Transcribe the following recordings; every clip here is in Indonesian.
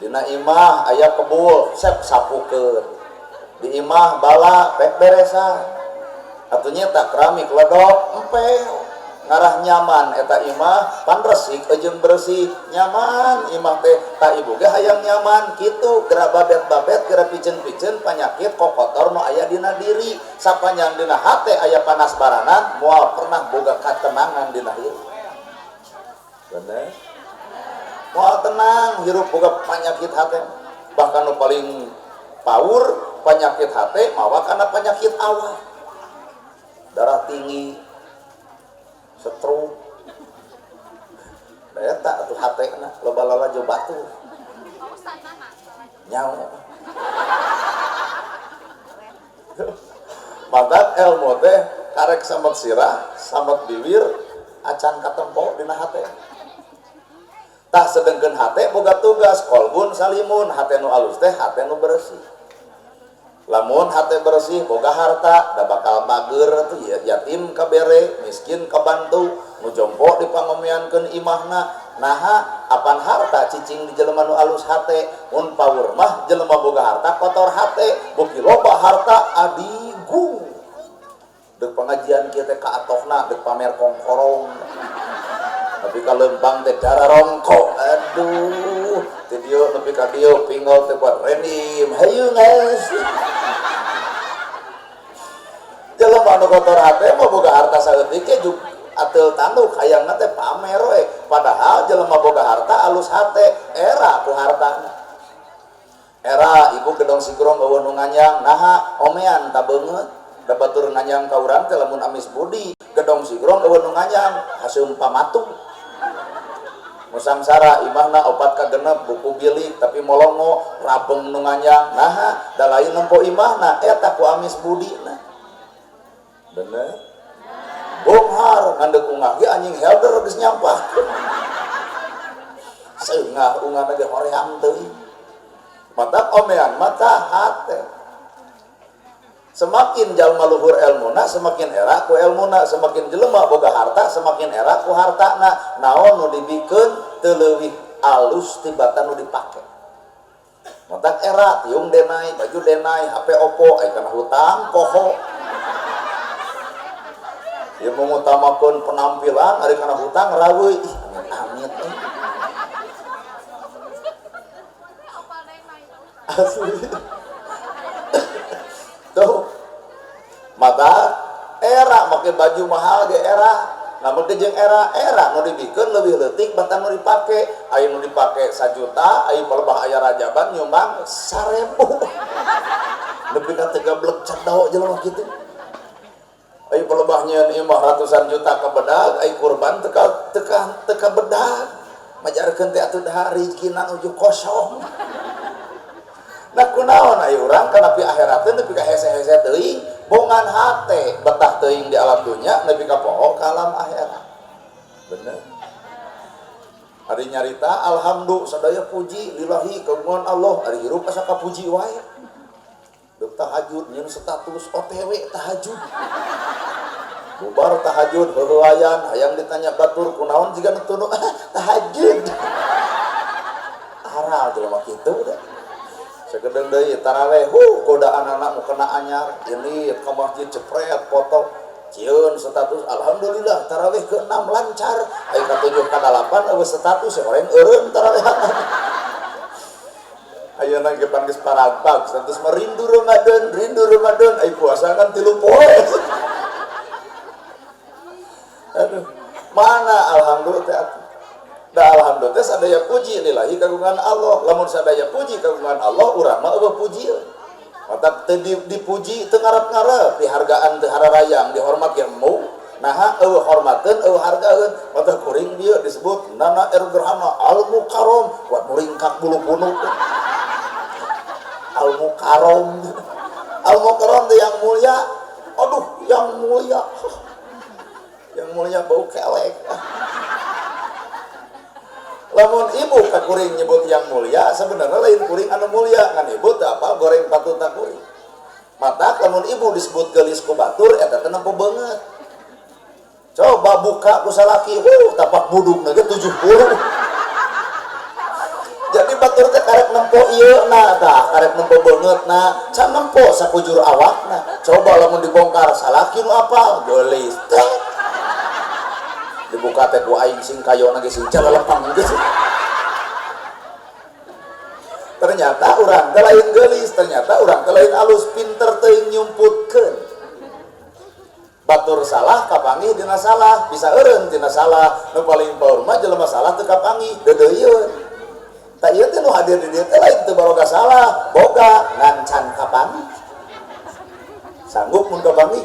dina imah aya kebul sep sapukeun di imah bala pek beresan atunya tak keramik ledok empel ngarah nyaman eta imah pan resik jeung bersih nyaman imah teh ta ibu ge hayang nyaman kitu geura babet-babet geura piceun-piceun panyakit kokotor nu aya dina diri sapanjang dina hate aya panas baranan moal pernah boga katenangan dina hirup bener moal tenang hirup boga penyakit hate bahkan nu paling paur penyakit hate mawa kana penyakit awal darah tinggi stroke daya tak tuh hate na loba-loba jo batu nyawa maka ilmu teh karek samet sirah samet bibir acan katempo dina hate tak sedengkeun hate boga tugas kolbun salimun hate nu alus teh hate nu bersih lamun hate bersih boga harta da bakal mager tuh yatim kabere miskin kabantu nu jompo dipangomeankeun imahna naha apan harta cicing di jelema nu alus hate mun pawur mah jelema boga harta kotor hate beuki loba harta adigu deuk pengajian kieu teh kaatofna deuk pamer kongkorong tapi ka leumpang teh darah rongkok aduh teh dieu nepi ka dieu pingol teh buat renim hayu guys jelema nu kotor hate mah boga harta saeutik ge juk ateul tanduk hayangna teh pamer we padahal jelema boga harta alus hate era ku hartana era ibu gedong sigrong eueuh nu nganyang naha omean ta beungeut da batur nganyang ka urang teh lamun amis budi gedong sigrong eueuh nu nganyang haseum pamatu musamsara imahna opat ka genep buku bilik tapi molongo rabeng nu nganyang naha da lain nempo imahna eta ku amis budina bener bonghar ngandek ungah ge anjing helder geus nyampah seungah ungah ge hoream teuing mata omean mata hate semakin jalma luhur ilmuna semakin era ku ilmuna semakin jelema boga harta semakin era ku hartana naon nu dibikeun teu leuwih alus tibatan nu dipake mata era tiung denai baju denai HP Oppo aya kana hutang poho ya mengutamakan penampilan ari kana hutang raweuh ih amit asli tuh mata era make baju mahal ge era namun jeung era nu dibikeun leuwih leutik batan nu dipake aya nu dipake 1 juta aya pelebah aya rajaban nyumbang 1000 nepi ka teu gablek cadao jelema kitu ay pelebahnya imah ratusan juta ke bedag ay kurban teka bedag majarkeun teh atuh dahar rezekina nuju kosong nah kunaon ay urang kana pi akhirat teh nepi ka hese-hese teuing bongan hate betah teuing di alam dunya nepi ka poho ka alam akhirat bener ari nyarita alhamdulillah sadaya puji lillahi kagungan Allah ari hirup asa kapuji wae duk tahajud nyeun status OTW tahajud bubar tahajud heueuayan hayang ditanya batur kunaon jiga nu tunu tahajud haral jelema kitu da sagedeung deui tarawih godaan anak mu kena anyar ini ka masjid cepret foto cieun status alhamdulillah tarawih ke-6 lancar aya ka 7 ka 8 eueuh status horeng eureun tarawih ayeuna ge pan geus paragpag status merindu Ramadan ai puasa kan 3 poe aduh mana alhamdulillah teh da alhamdulillah teh sadaya puji lillahi kagungan Allah lamun sadaya puji kagungan Allah urang mah eueuh puji mata teu dipuji teu ngarep-ngarep dihargaan teu hararayang dihormat ge mu naha eueuh hormateun eueuh hargaeun mata kuring dieu disebut nana ergerhana al mukarram buat muringkak bulu-bulu al mukarram teh yang mulia aduh yang mulia bau kelek lamun ibu ka kuring nyebut yang mulia sebenarnya lain kuring anu mulia ngan ibu teu apal goreng patuta kuring mata lamun ibu disebut geulis ku batur eta teh nempo beungeut coba buka ku salaki tapak budugna ge 70 jadi batur teh karek nempo ieu na tah karek nempo beungeut na can nempo sakujur awakna coba lamun dibongkar salaki nu apal geulis dibuka teh ku aing sing kayona ge sing calelempang geus ternyata urang teh lain geulis ternyata urang teh lain alus pinter teuing nyumputkeun batur salah kapangi dina salah bisa eureun dina salah nu paling paur mah jelema salah teu kapangi deudeuyeun tak ieu teh nu hadir di dieu teh lain teu baroga salah boga ngan can kapangi sanggup mun kapangi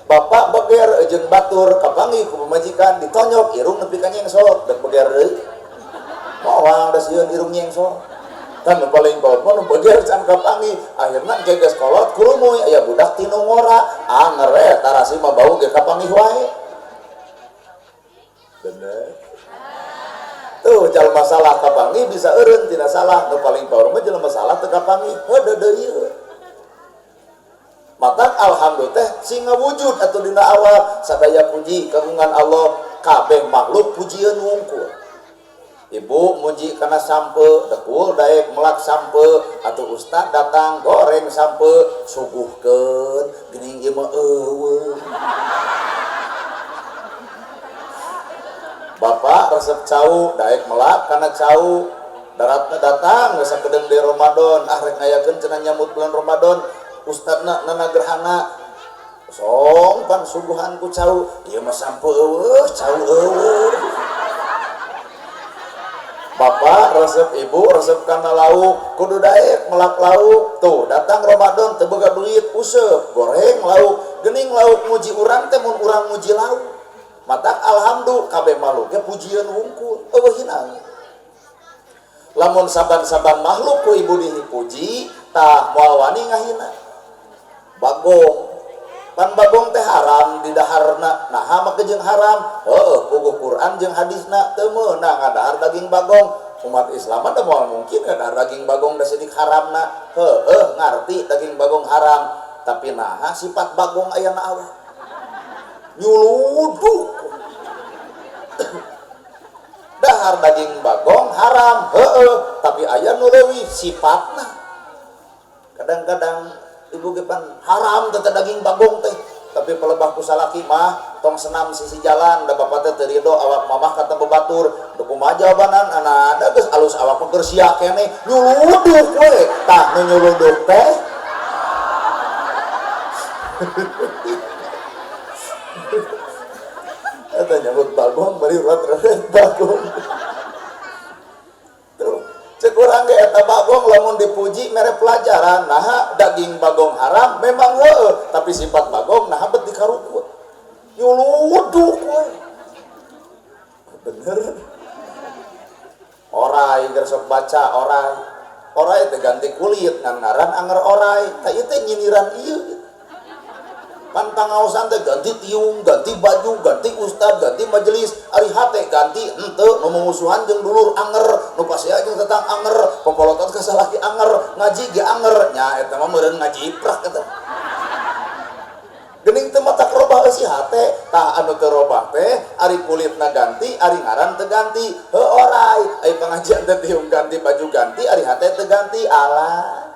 bapak beger jeung batur kapangi ku pamajikan ditonyok irung nepi ka nyengsor dek beger deui moal da sieun irung nyengsor kan nu paling baut mah nu beger can kapangi akhirna geges kolot kurumuy aya budak tinu ngora anger tarasi mah bau ge kapangi wae bener tuh jalma salah kapangi bisa eureun tina salah nu paling baur mah jelema salah teu kapangi heudeudeuyeun mata alhamdulillah teh sing ngawujud atuh dina awal sadaya puji kagungan Allah kabeh makhluk pujieun wungkul ibu muji karena sampe dekul daek melak sampe atau ustad datang goreng sampe suguhkeun geuning ieu mah eueuh bapak resep cau daek melak karena cau daratna datang geus sakedeung di Ramadan rek ngayakeun cenah nyambut bulan Ramadan ustadna nana gerhana song pan suguhan ku cau ieu mah sampe eueuh cau eueuh bapak resep ibu resep kana lauk kudu daek melak lauk tuh datang Ramadan teu boga duit useup goreng lauk geuning lauk muji urang teh mun urang muji lauk matak alhamdulillah kabeh makhluk ge pujieun wungkul eueuh hinang lamun saban-saban makhluk ku ibu dipuji tah moal wani ngahina bagong pan bagong teh haram di daharna naha mah jeung haram puguh Quran jeung hadisna teu meunang ngadahar daging bagong umat Islam teh moal mungkin ngadahar daging bagong da sidik haramna ngarti daging bagong haram tapi naha sifat bagong aya na awak nyuluduk dahar daging bagong haram tapi aya nu leuwih sifatna kadang-kadang ibu gepan haram teh daging bagong teh tapi pelebah ku salaki mah tong senam sisi jalan da bapak teh teu ridho awak mamah kata bebatur teu kumaha jawabanan anada geus alus awak mah keur sia keneh nyuluduk we tah nu nyuluduk teh eta nyebut bagong bari urat-urat bagong cek urang ge eta bagong lamun dipuji mere pelajaran naha daging bagong haram memang heueuh tapi sifat bagong naha bet dikarukut nyuluduk we bener orai geus sok baca orai teh ganti kulit ngan ngaran anger orai ta ieu teh nyindiran ieu kan pangaosan teh ganti tiung, ganti baju, ganti ustad, ganti majelis, ari hate ganti henteu nu mumusuhan jeung dulur anger, nu pasea jeung tetang anger, popolotot ka salaki anger, ngaji ge anger, nya eta mah meureun ngaji prak eta. Geuning teu matak robah eusi hate, tah anu teu robah teh ari kulitna ganti, ari ngaran teu ganti. Heuh orai, ai pangajian teh tiung ganti, baju ganti, ari hate teu ganti, alah.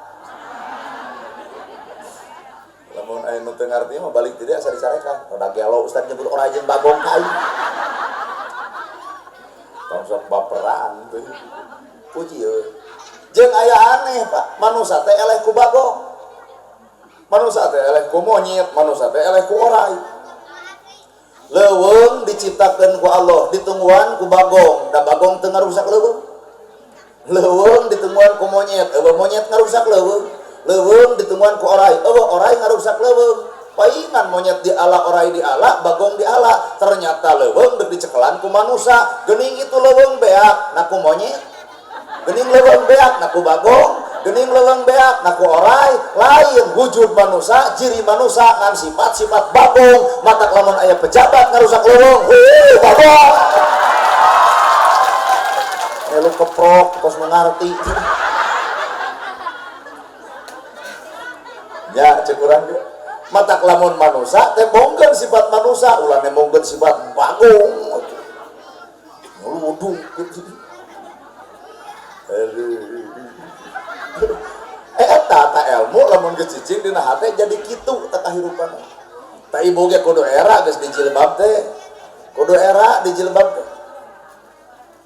Lamun aya nu teu ngarti mah balik teh asa disarekan. Roda gelo ustad nyebut orang jeung bagong kai. Tong sok baperan teh. Puji euy. Jeung aya aneh, Pak. Manusa teh eleh ku bagong. Manusa teh eleh ku monyet, manusa teh eleh ku orai. Leuweung diciptakeun ku Allah, ditungguan ku bagong, da bagong teu ngarusak leuweung. Leuweung ditungguan ku monyet, monyet ngarusak leuweung. Leuweung ditemuan ku orai, orai ngarusak leuweung. Paingan monyet di ala, orai di ala, bagong di ala. Ternyata leuweung deuk dicekelan ku manusia. Geuning itu leuweung beak na ku monyet. Geuning leuweung beak na ku bagong. Geuning leuweung beak na ku orai. Lain wujud manusia, ciri manusia ngan sifat-sifat bagong. Matak lamun aya pejabat ngarusak leuweung. Bagong. Elu keprok tos mengarti. Ya cek urang ge matak lamun manusia teh mongkeun sifat manusia ulah mongkeun sifat bagong. Ngudung Eta tak ilmu lamun geus cicing dina hate jadi kitu tak kahirupan. Tak ibu ge kudu era geus di jilbab teh. Kudu era di jilbab teh.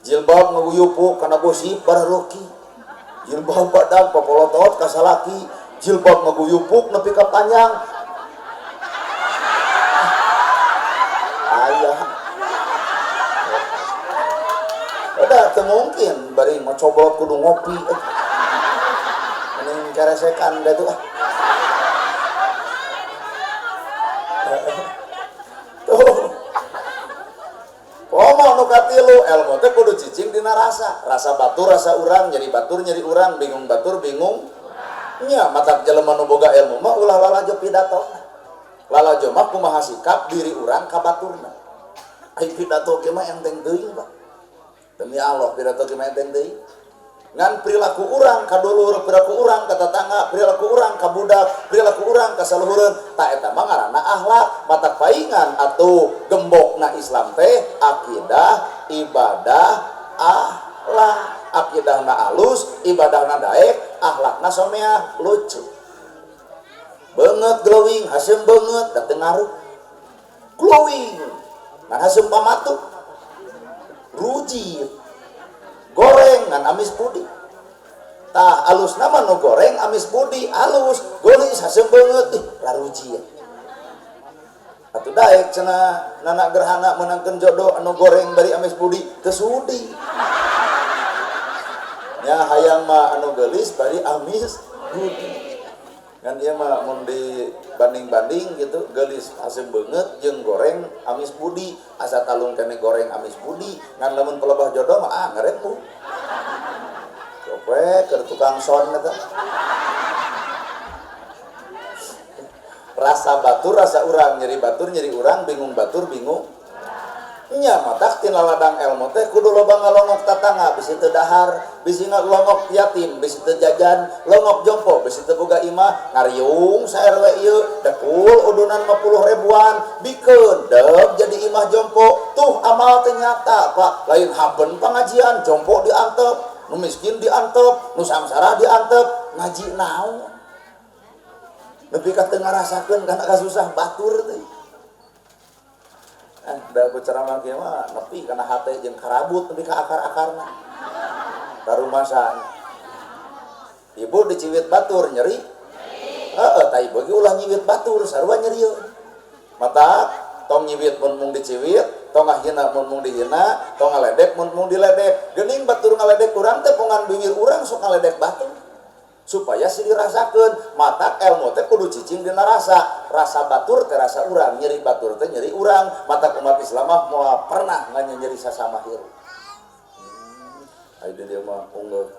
Jilbab nguyupuk kana gosip bararoki. Jilbab badag popolotot ka salaki. Jilbab nguyupuk nepi ka panjang. Ayah. Udah teu mungkin bari macoblot kudu ngopi. Mending karesekan da tuh. Tuh. Pomo nu katilu elmu teh kudu cicing dina rasa. Rasa batur rasa urang, nyeri batur nyeri urang, bingung batur bingung. Nya matak jelema nu boga ilmu mah ulah lalajo pidato. Lalajo mah kumaha sikap diri urang ka baturna. Ai pidato ge mah enteng teuing, Pak. Demi Allah pidato ge mah enteng teuing. Ngan perilaku urang ka dulur, perilaku urang ka tetangga, perilaku urang ka budak, perilaku urang ka saluhureun, tak eta mah ngaranna akhlak. Matak paingan atuh gembokna Islam teh akidah, ibadah, akhlak. Akidahna alus, ibadahna daek, akhlakna somea lucu. Beungeut glowing, haseum beungeut da teu ngaruh. Glowing, ngan haseum pamatu. Rujit. Goreng ngan amis budi. Tah alus nama nu goreng amis budi alus, gelis haseum beungeut ih raruji. Atuh daek cenah nana gerhana menangkeun jodoh anu goreng bari amis budi teu sudi. Nya hayang mah anu gelis bari amis budi. Kan ieu mah mun dibanding-banding gitu, gelis haseum beungeut jeung goreng amis budi, asa talung kene goreng amis budi, ngan lamun pelebah jodoh mah ngarepu. Cope keur tukang son eta. Rasa batur rasa urang, nyeri batur nyeri urang, bingung batur bingung. Nya matak tina ladang elmu teh kudu loba ngalongok tatangga, bisi teu dahar, bisi ngalongok yatim, bisi teu jajan, longok jompo, bisi teu boga imah, ngariung sa RW ieu, dekul udunan 50 ribuan, bikeun deg jadi imah jompo. Tuh amal teh nyata, Pak. Lain habeun pangajian, jompo diantep, nu miskin diantep, nu sangsara diantep, ngaji naon. Nepi ka teu ngarasakeun kana kasusah batur teh. Da aku ceramah kieu mah nepi kana hate jeung karabut nepi ka akar-akarna. Karumasan. Ibu diciwit batur nyeri? Heeh, tah ibu ge ulah nyiwit batur sarua nyerieun. Mata tong nyiwit mun mung diciwit, tong ngahina mun mung dihina, tong ngaledek mun mung diledek. Geuning batur ngaledek urang teh pongan bibir urang sok ngaledek batur. Supaya si dirasakeun matak ilmu teh kudu cicing dina rasa. Rasa batur teh rasa urang, nyeri batur teh nyeri urang. Matak umat Islam mah moal pernah ngan nyeri sasama hirup. Ai dia mah unggul.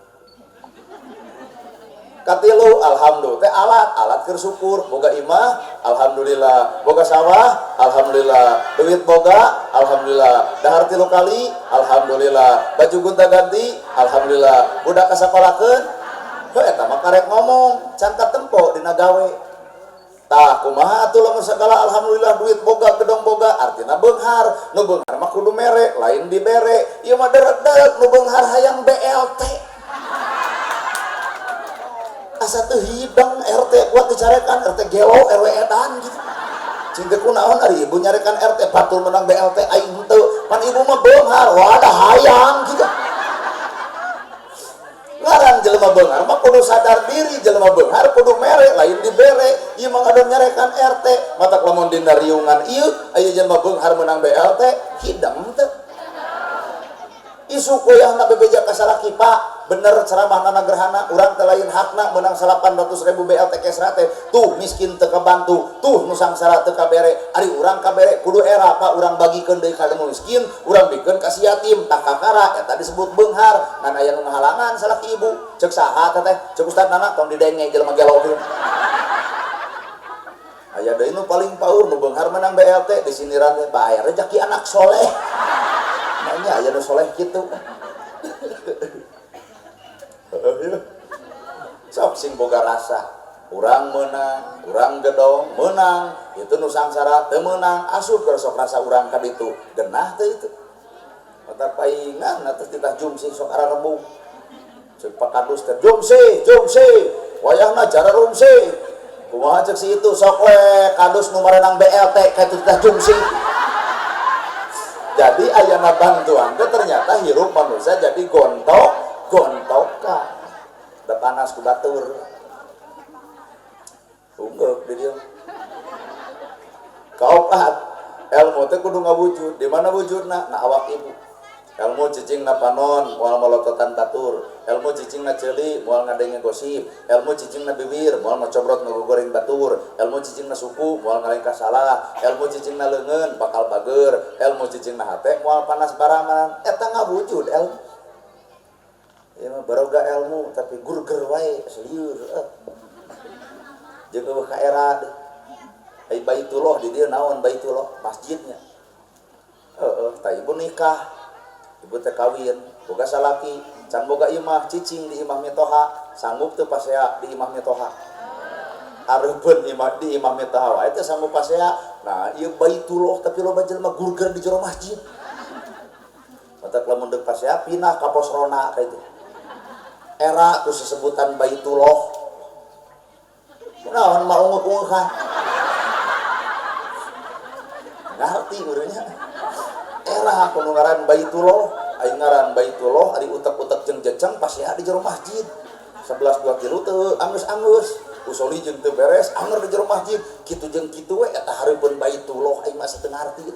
Katilu alhamdulillah teh alat keur syukur, boga imah alhamdulillah, boga sawah alhamdulillah, duit boga alhamdulillah, dahar 3 kali alhamdulillah, baju gonta-ganti alhamdulillah, budak kasapalakeun. Heuh eta mah karek ngomong, can katempo dina gawe. Tah kumaha atuh lamun sagala alhamdulillah duit boga gedong boga, artina beunghar. Nu beunghar mah kudu mere, lain dibere. Ieu mah deret-deret nu beunghar hayang BLT. Asa teu hideng RT kuat dicarekan, RT gelo RW edan gitu. Cing teh kunaon ari ibu nyarekan RT batur menang BLT aing henteu. Pan ibu mah beunghar, wadah hayang gitu. Larang jelema beunghar mah kudu sadar diri, jelema beunghar kudu mere lain dibere. Ieu mah ngadon nyarekan RT, matak lamun dina riungan ieu aya jelema beunghar menang BLT hidem teu. Isu koyahna bebeja ka salaki, Pak, bener ceramah nana gerhana, urang teh lain hakna menang 800.000 BLT kesra teh. Tuh miskin teu kabantu, tuh nu sangsara teu kabere. Ari urang kabere kudu era, Pak, urang bagikeun deui ka nu miskin, urang bikeun ka si yatim, tak kakara eta disebut beunghar. Ngan aya nu ngahalangan salaki ibu. Ceuk saha teh? Ceuk Ustaz nana tong didenge jelema gelo kieu. Aya deui nu paling paur nu beunghar menang BLT di siniran teh bae rezeki anak soleh. Nanya aya nu soleh kitu. Sok sing boga rasa. Urang menang, urang gedong menang, itu nu sangsara teu meunang, asup keur sok rasa urang ka ditu. Genah teh itu. Matak paingan atuh titah jumsing sok ararembung. cek Pak Kadus teh jomse wayahna cara rumse kumaha cek si itu sok we Kadus nu marenang BLT ka itu teh jomse. Jadi ayana bantuan teh ternyata hirup manusia jadi gontokan da panas ku batur ungguk di dieu. Kaopat ilmu teh kudu ngawujud. Di mana wujudna? Na awak ibu. Ilmu cicing na panon moal malototan batur, ilmu cicing na ceuli moal ngadenge gosip, ilmu cicing na bibir moal macobrot ngagoreng batur, ilmu cicing na suku moal ngalengkah salah, ilmu cicing na leungeun bakal bager, ilmu cicing na hate moal panas baraman. Eta ngawujud ilmu. Ieu mah baroga ilmu tapi gurger wae selieur. Jeung eueuh ka era deui. Ai Baitullah di dieu naon Baitullah? Masjidnya. Ta ibu nikah. Ibu teh kawin, boga salaki, can boga imah cicing di imah mitoha, sanggup teu pasea di imah mitoha. Areupeun imah di imah mitoha wae teh sanggup pasea. Nah, ieu Baitullah tapi loba jelema gurger di jero masjid. Matak lamun deuk pasea pinah ka pos rona ka itu. Era ku sesebutan Baitullah. Kunaon maunguk-unguk. Ngarti urangnya. Era aku ngaran Baitullah, aing ngaran Baitullah ari utek-utek jeung jeceng pasea di jero masjid. 11-2 kilo teu angeus-angeus. Usoli jeung teu beres, anger di jero masjid. Kitu jeung kitu we eta hareupeun Baitullah aing mah teu ngarti.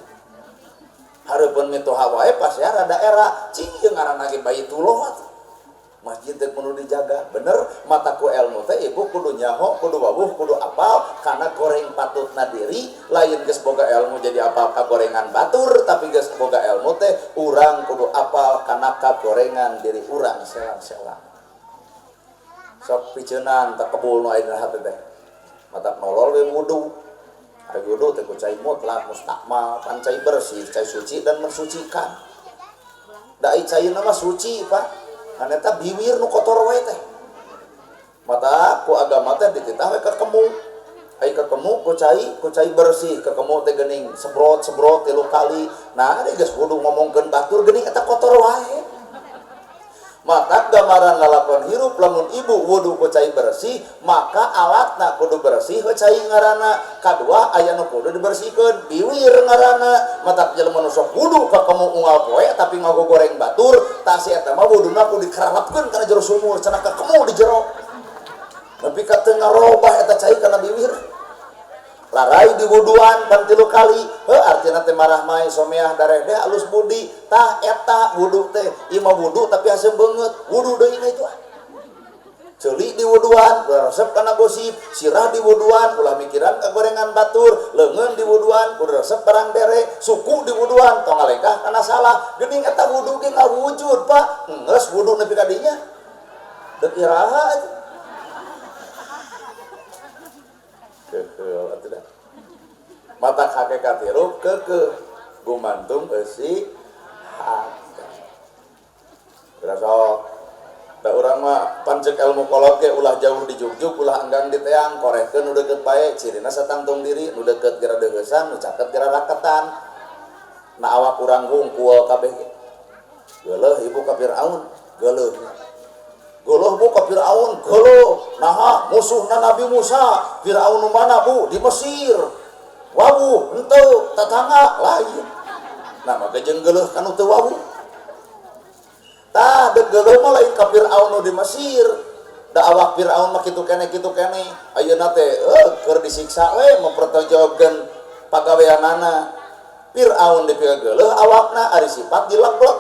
Hareupeun mitoha wae pasea rada era, cing jeung ngaran lagi Baitullah. Masjid teh kudu dijaga, bener mataku ilmu teh ibu kudu nyaho, kudu wawuh, kudu apal, karena goreng patutna diri, lain geus boga ilmu jadi apal ka gorengan batur, tapi geus boga ilmu teh urang kudu apal kana ka gorengan diri urang selang-selang. Sok piceunan teh kebul nu aya di hate teh. Matak nolol we wudu. Ari wudu teh ku cai mutlak mustakmal, kan cai bersih, cai suci dan mensucikan. Da ai caina mah suci, Pak. Aneta biwir nu kotor wae teh. Mata ku agama teh dititah we ka kemu. Ai ka kemu ku cai bersih, ka kemu teh geuning sebrot 3 kali. Nah, ari geus kudu ngomongkeun batur geuning eta kotor wae. Mata gambaran lalakon hirup lamun ibu wudu ku cai bersih, maka alatna kudu bersih we cai ngaranna. Kadua aya nu kudu dibersihkeun, biwir ngaranna. Mata jelema nu sok wudu ka kemu unggal poe tapi ngagogoreng batur, tah si eta mah wuduna kudu dikarapkeun kana jero sumur cenah ka kemu di jero. Nepi ka teu ngarobah eta cai kana biwir. Larai di wuduan pan 3 kali. Artina teh marah main someah darede alus budi. Tah eta wudu teh imah wudu tapi asem beungeut. Wudu deui na itu. Ceuli di wuduan, resep kana gosip, sirah di wuduan, ulah mikiran ka gorengan batur, leungeun di wuduan, kudu resep barang dere, suku di wuduan, tong ngalengkah kana salah. Geuning eta wudu ge ngawujud, Pak. Geus wudu nepi ka dinya. Deuk iraha eta. Mata hakikat hirup keke gumantung eusi hak. Berasok da urang mah pancek ilmu kolot ge ulah jauh di jugjug ulah enggang di teang korehkeun nu deukeut bae cirina satangtung diri nu deukeut geura deugeusan nu caket geura raketan. Na awak urang hungkul kabeh ge. Geuleuh ibu ka Firaun, geuleuh. Geuleuh bu ka Firaun, geuleuh. Naha musuhna Nabi Musa, Firaun nu mana bu? Di Mesir. Wawu henteu tatangga lain. Nah maka jeung geuleuh kanu teu wawu. Tah deuk geuleuh mah lain ka Firaun nu di Mesir. Da awak Firaun mah kitu keneh ayeuna teh keur disiksa we mempertanggungjawabkeun pagaweanana. Firaun dipikeun geuleuh awakna ari sifat dilegleg.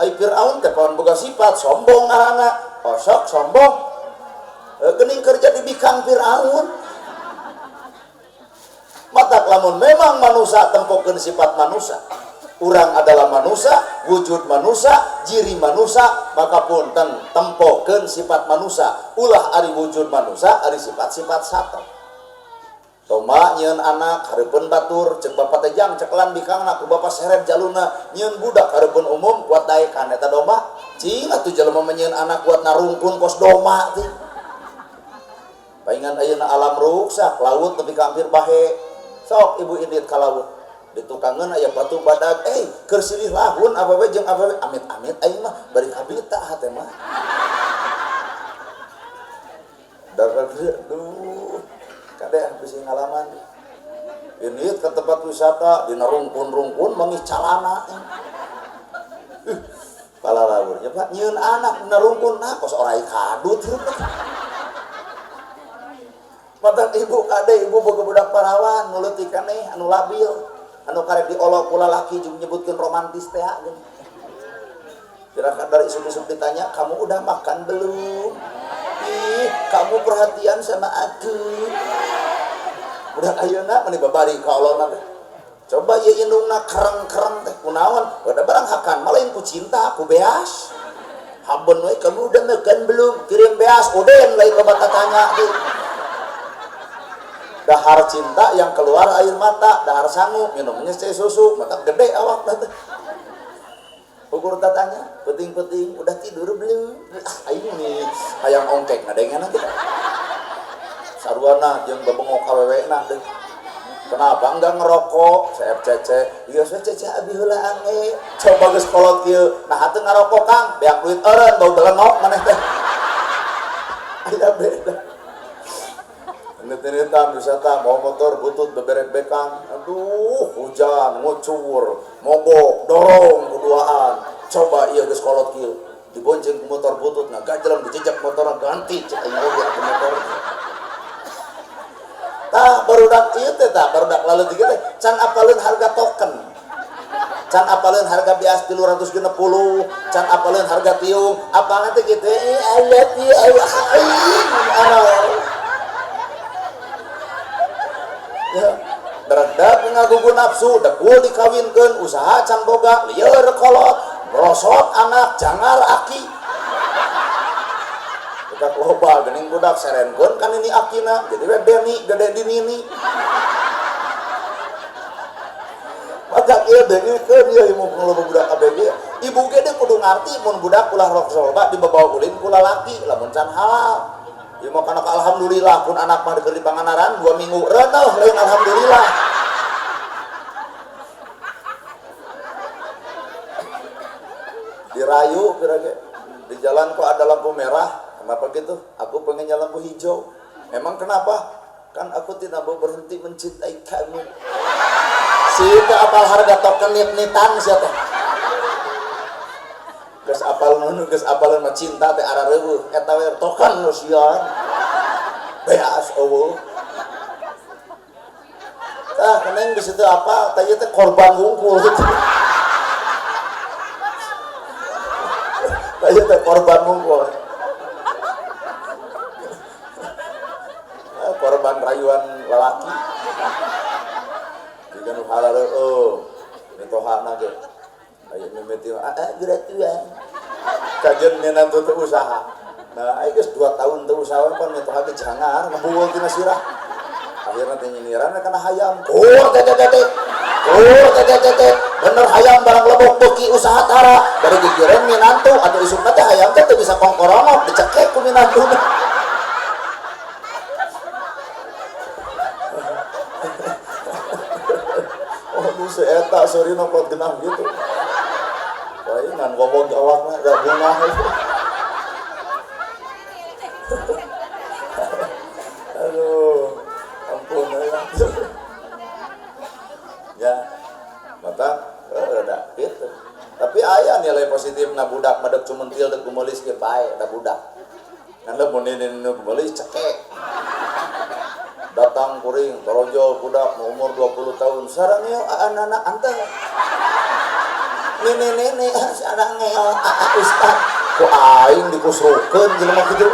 Ai Firaun teh paon boga sifat sombong ngaranna, osok sombong. Geuning kerja di bikang Firaun. Mata lamun memang manusia tempokeun sifat manusia, urang adalah manusia, wujud manusia, ciri manusia, maka punten tempokeun sifat manusia, ulah ari wujud manusia, ari sifat-sifat satu. Toma nyieun anak hareupeun batur, cek bapak teh jang cekelan bikangna ku bapak seret jaluna, nyieun budak hareupeun umum kuat daekan eta domba. Cing atuh jelema nyieun anak kuat narungkun kos domba teh. Paingan ayeuna alam ruksak, laut nepi ka hampir bahe. Sok ibu indit ka laut. Ditukangeun aya batu badag, keur silih lahun awewe jeung awewe amit-amit aing mah bari kabita hate mah. aduh kadeh bisa ngalaman ini ke tempat wisata dina rungkun mengis calana pala laurnya Pak nyieun anak dina rungkun nah kos orai kadut matan ibu kade ibu boga budak parawan nuleutik kaneh anu labil anu karek diolok kula laki jeung nyebutkeun romantis teh geuning kira-kira dari isuk-isuk ditanya kamu udah makan belum ih kamu perhatian sama aku udah ayeuna meni babari ka Allahna teh coba ieu indungna kereng-kereng teh kunaon udah barang hakan malah ku cinta ku beas habeun we kamu udah makan belum kirim beas oden lain loba tanya tuh dahar cinta yang keluar air mata dahar sangu minumnya susu mata gede awak teh ukur tatanya penting-penting udah tidur belum aing nih hayang ongkek ngadengan kita sarwana jeung babengok awewena teh kenapa enggak ngerokok saya cece iya saya cece abi heula ange coba geus kolot kieu nah henteu ngarokok Kang beak duit eureun bau belenok maneh teh aya beda ngeut-ngeutan wisata bawa motor butut beberek bekang aduh hujan ngucur mogok dorong kuduaan coba iya geus kolot kieu dibonceng ku motor butut nah gajelem dijejak motor ganti cek aing oge ku motor tah barudak ieu teh tah barudak lalu tiga teh can apaleun harga token can apaleun harga bias 360 can apaleun harga tiung apalna teh kitu ayat ieu ya beredak ngagugu nafsu dekul dikawinkeun usaha can boga lieur kolot brosot anak jangar aki budak loba geuning budak serenkeun kan ini akina jadi we deni gede dinini maka ieu dengikeun ieu mun loba budak ABG ibu ge teh kudu ngarti mun budak ulah rok loba dibawa ulin ku lalaki lamun can halal ieu mah kana alhamdulillah pun anak mah keur di panganaran 2 minggu reueuh lain alhamdulillah dirayu kira-kira di jalan kok ada lampu merah kenapa gitu aku pengen nyala lampu hijau emang kenapa kan aku tidak mau berhenti mencintai kamu sih apal harga token nit-nitan siapa geus apal nu geus apal mah cinta teh arareueuh eta we token nu sian beas eueuh tah keneng geus teu apa tah ieu teh korban hungkul aja teh korban mungkul korban rayuan lalaki jika nu halal ini tohana ge aya mimiti geratuan kajen nenan teu usaha nah aya geus 2 tahun teu usaha pan mitoha ge jangar ngebuul tina sirah akhirna teh nyinyiran kana hayam tete bener hayam barang lebok beuki usaha tara dari gigireun minantu atau isukna teh hayam teh teu bisa kongkorongok dicekek ku minantuna oh nu eta sorina pot genah gitu palingan ngomong jawabna da bunah aduh ampun ya mata udah gitu tapi aya nilai positif na budak madeg cumentil dek gumelis ge bae da budak nanda mun nu gumelis cekek datang kuring torojol budak umur 20 tahun sareng ieu anak-anak anteng nene sareng ngeo ustaz ku aing dikusrukeun jelema kitu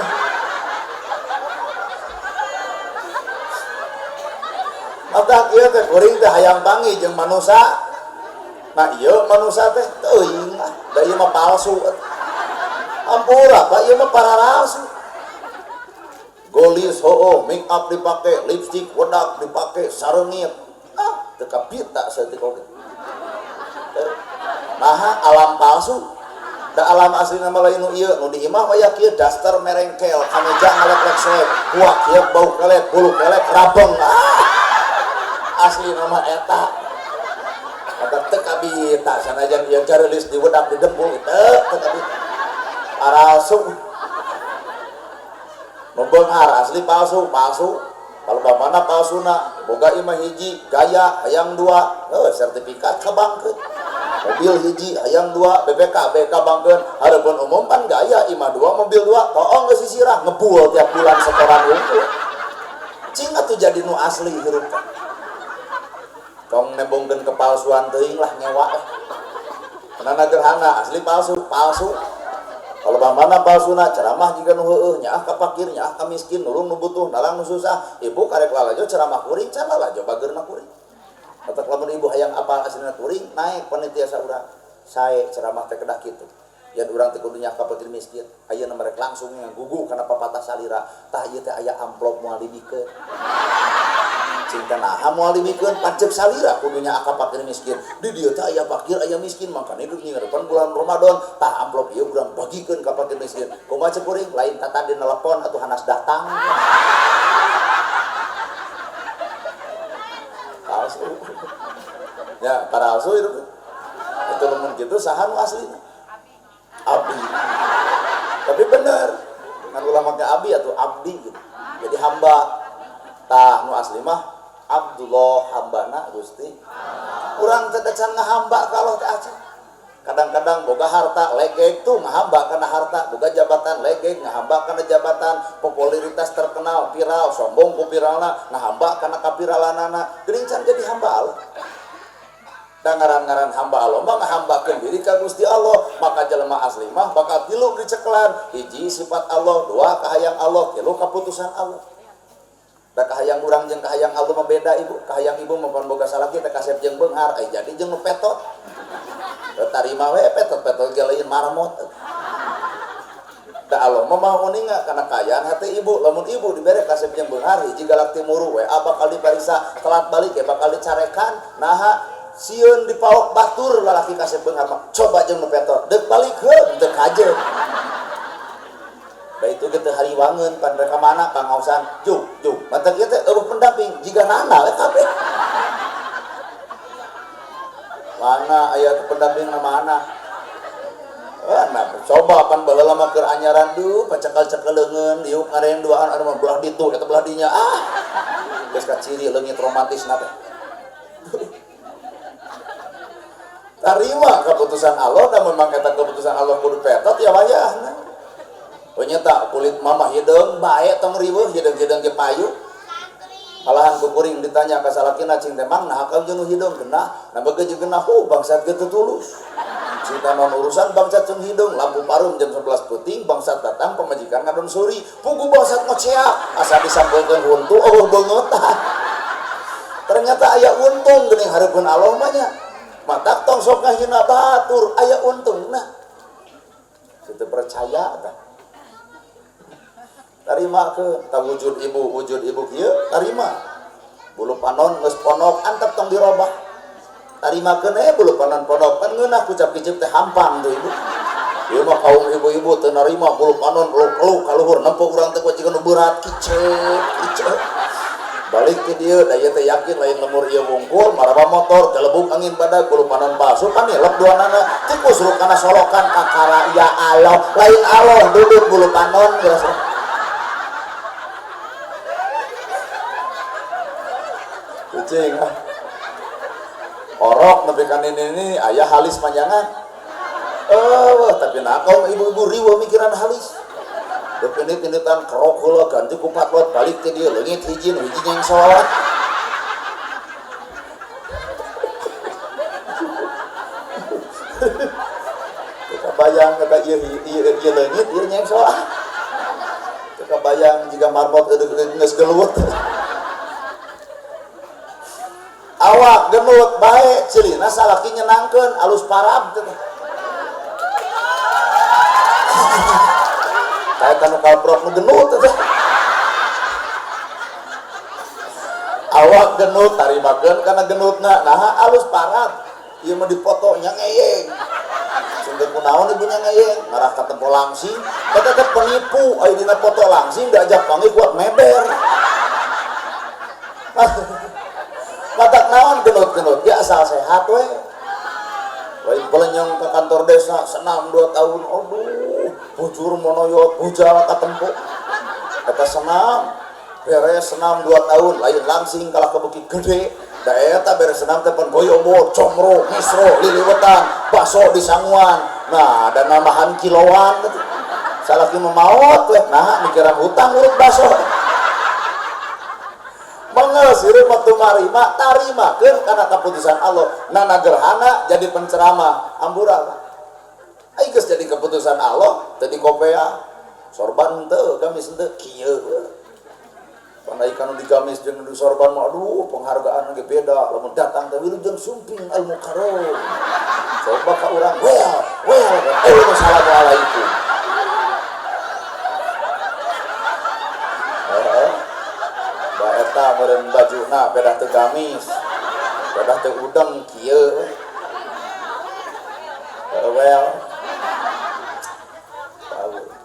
maka ieu teh kuring teh hayang bangi jeung manusia nah ieu manusia teh teuing lah da ieu mah palsu ampura Pak ieu mah pararasu golis make up dipake lipstick wedak dipake sareungit teu kapita saeutik oge nah alam palsu da alam asli nama lain nu ieu nu di imah aya kieu daster merengkel kameja ngalek-lek soek kuak kieu bau kelek bulu kelek rabeng asli nama eta kata teu kabita sanajan ieu carelis di wedak di dempul teu kabita arasu nu beunghar asli palsu kalau mana palsuna boga imah hiji gaya hayang dua sertifikat kabangkeun mobil hiji hayang dua BPK kabangkeun hareupeun umum pan gaya imah dua mobil dua toong geus sisirah ngebul tiap bulan setoran unggul cing atuh jadi nu asli hirup tong nembongkeun kepalsuan teuing lah nyewa penana gerhana asli palsu kalau mana palsuna ceramah jika nu heueuh nyaah ka fakir nyaah ka miskin nulung nu butuh nalang nu susah ibu karek lalajo ceramah kuring can lalajo bageurna kuring atak lamun ibu hayang apal aslina kuring naik panitia saurang sae ceramah teh kedah kitu yan urang teh kudu nyaah ka fakir miskin ayeuna merek langsung gugu kana papatah salira tah ieu teh aya amplop moal dibikeun cinta naha moal dibikeun pancep salira kudu nyaah ka fakir miskin di dieu teh aya fakir aya miskin makana hidup nyingeurepan bulan Ramadan tah amplop ieu urang bagikeun ka fakir miskin kumaha cek kuring lain tata di telepon atuh hanas datang palsu ya palsu itu lamun kitu saha nu aslina abdi tapi bener ngan ulama ke abdi atau abdi gitu jadi hamba tah nu asli mah Abdullah hambana Gusti urang teh can ngahamba ka Allah teh acan kadang-kadang boga harta legeg tuh ngahamba kana harta boga jabatan legeg ngahamba kana jabatan popularitas terkenal viral sombong ku viralna ngahamba kana kapiralanana geuning can jadi hamba Allah dan ngaran-ngaran hamba Allah mah ngahambakeun diri ka Gusti Allah maka jelema asli mah bakal tilu diceklan hiji sifat Allah dua kahayang Allah tilu kaputusan Allah da kahayang urang jeung kahayang Allah mah beda ibu kahayang ibu mah boga salaki teh kasep jeung beunghar ai jadi jeung nu petot tarima we petot-petot ge lain marmot da Allah mah mau ninga kana kayaan hate ibu lamun ibu dibere kasep jeung beunghar hiji galak timuru we bakal diparisa telat balik ya bakal dicarekan naha sieun dipaok batur lalaki kasep beunghar mah coba jeung nu petot deuk balikeun teu kajeut da itu ge teh hariwangeun pan reka mana pangaosan juk mantep ieu teh eueuh pendamping jiga nana we kabeh mana aya pendamping na mana nah coba pan baheula mah keur anyaran duh pacekal-cekeleungeun diuk ngareng duaan anu mah belah ditu eta belah dinya geus kaciri leungit romantisna teh tarima keputusan Allah dan memang kata keputusan Allah kudu petot ya wayahna ternyata kulit mama hideung bae tong riweuh hideung-hideung ge payu malahan ku kuring ditanya ka salakina cing teh mang nah ka jeung hideung genah na beugeut jeung genah bangsat ge teu tulus cinta non urusan bangsat jeung hideung lampu parum jam 11 peuting bangsat datang pamajikan ngadon suri pugu bangsat ngocea asa disambungkeun huntu eueuh beungeut ternyata aya untung geuning hareupeun Allah mah nya matak tong sok ngahina batur aya untungna kita percaya tah tarima ke wujud ibu kieu tarima bulu panon geus ponok antep tong dirobah tarima keun bulu panon ponok kan ngeunah kucap kicip teh hampang tuh ibu ieu mah kaum ibu-ibu teu narima bulu panon peluk-peluk ka luhur nempo urang teh kucing nu berat kicep balik ke dieu da ieu teh yakin lain lemur ieu wungkul maraba motor galebuk angin badag bulu panon palsu kan nilep duanana tikus rukana solokan kakara ya Allah lain Allah duduk bulu panon geus kucing orok nepi ka ini aya halis panjangan tapi nah kaum ibu-ibu riweuh mikiran halis deupin-pinitan kerok heula ganti ku patlot balik ke dieu leungit hiji yang salat kebayang kata ieu leungit ieu yang salat kebayang jika marbot geus gelut awak genut bae cilina salaki nyenangkeun alus parab teh kayak kanu kalprok nu genut teh awak genut tarimakeun kana genutna nah alus parab ieu mah dipoto nya ngeyeng sungkeun kunaon ibu nya ngeyeng ngarah ka tempo langsing eta teh penipu aya dina foto langsing diajak panggil kuat meber matak naon genut-genut ya asal sehat we lain pelenyang ke kantor desa senam 2 tahun aduh bujur monoyot bujal katempo Eta senam beres senam 2 tahun lain langsing kalah ke Bukit Gede da eta beres senam teh pun goyobor comro misro liliwetan bakso di sanguan nah ada nambahan kiloan salaki memaot weh nah mikiran hutang urut bakso mengeus hirup waktu marima tarimakeun kana keputusan Allah nana gerhana jadi penceramah ambura ai geus jadi keputusan Allah tadi kopea sorban teu gamis teu kieu pandai kanu digamis jeung di sorban mah aduh penghargaan ge beda lamun datang teh wilujeng sumping al mukarram coba ka urang well assalamualaikum da eta meureun bajuna bedah teu gamis bedah teu udeng kieu well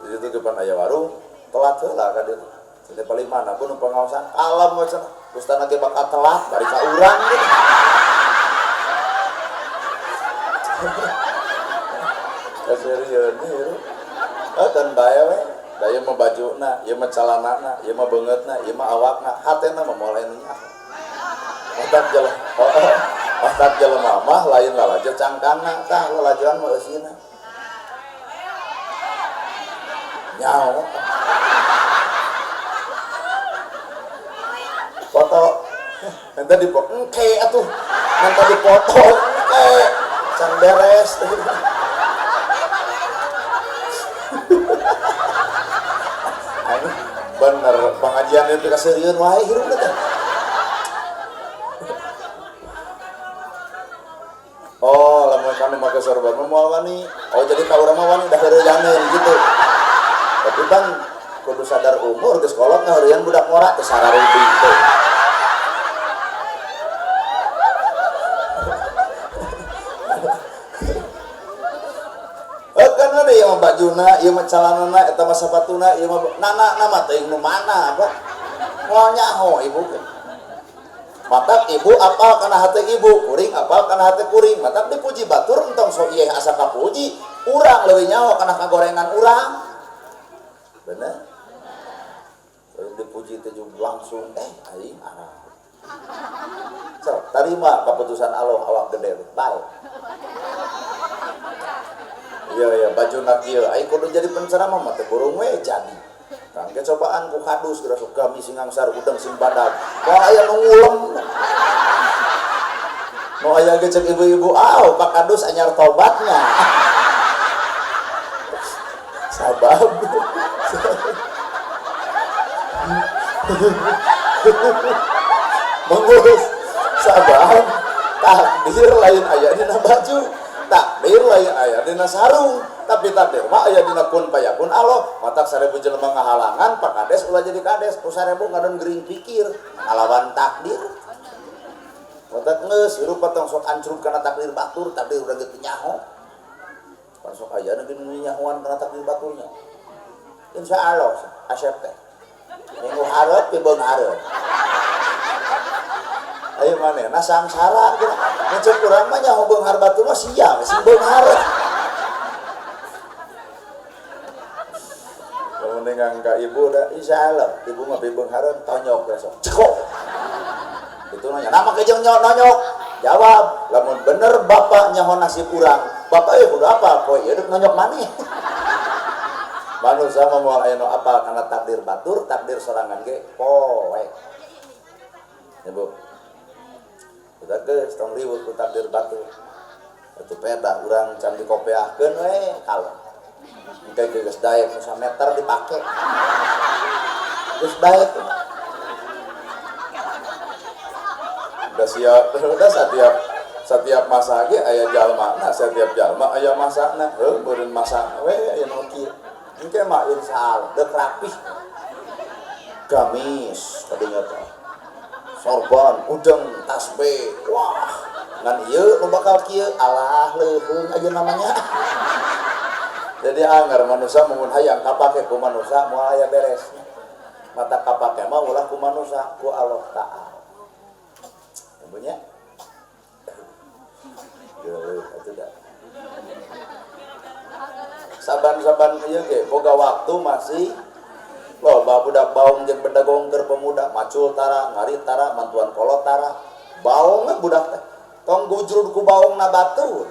itu ke pan aya warung telat heula ka dieu teh paling mana pun pengawasan alam we cenah kustana ge bakal telat bari ka urang gitu kaserian ieu kan bae we da ieu mah bajuna ieu mah calanana ieu mah beungeutna ieu mah awakna hatena mah moal anu nya otak jelema mah lain lalajo cangkangna tah lalajoan mah eusina nyao foto nanti dipoto engke atuh nanti dipoto engke can beres bener pengajian itu kaserian wae hirup teh oh lamun kanu make sorban moal wani oh jadi ka urang mah wani dah heureulaneun gitu tapi bang kudu sadar umur geus kolot ngeureun budak ngora teh sararudi teh kan ada yang bajuna ieu mah calanana eta mah sapatuna ieu mah nana nama teh nu mana apa moal nyaho ibu matak ibu apal kana hate ibu kuring apal kana hate kuring matak dipuji batur entong so ieu asa kapuji urang leuwih nyaho kana kagorengan urang bener dipuji teh langsung aing arah so tarima keputusan Allah awak gede bae iya bajuna kieu aing kudu jadi penceramah mah teh burung we jadi tangke cobaan ku kadus geura sok gami sing angsar udang sing badag moal aya nu ngulem moal aya ge ceuk ibu-ibu Pak Kadus anyar tobatnya sabab mengurus sabab takdir lain aya dina baju takdir lain aya dina sarung tapi takdir mah aya dina kun payakun Allah matak 1000 jelema ngahalangan Pak Kades ulah jadi kades ku 1000 ngadon gering pikir ngalawan takdir matak geus hirup patong sok ancruk kana takdir batur takdir urang teu nyaho sok aya nu nyahoan kana takdir baturnya insyaallah asep teh minggu hareup teh beung hareup ayo manehna sangsara gitu ngecek urang mah nyaho beung hareup batur mah sia sing beung hareup lamun nengang ka ibu da insyaallah ibu mah beung hareup tonyok besok cekok itu nanya nama kejeng nonyok jawab lamun bener bapak nyaho nasib urang bapak kudu apa poe ieu nonyok maneh manusia mah moal aya nu apal kana takdir batur takdir sorangan ge poe ya bu udah geus tong riweuh ku takdir batur atuh peda urang can dikopeahkeun we kalem engke geus daek nu sameter dipake geus daek udah setiap masa ge aya jalmana setiap jalma aya masana beureun masana we aya nu kieu engke mah insyaallah deuk rapih gamis kadinya teh sorban udeng tasbih wah ngan ieu nu bakal kieu alah leuheung aya namanya jadi anggar manusia mun hayang kapake ku manusia moal aya beresna mata kapake mah ulah ku manusia ku Allah Ta'ala punya itu dah saban-saban ieu ge boga waktu masih loba loba budak baung jeung bedagong keur pemuda macul tara ngarit tara mantuan kolot tara baung budak teh tong gujrud ku baungna batur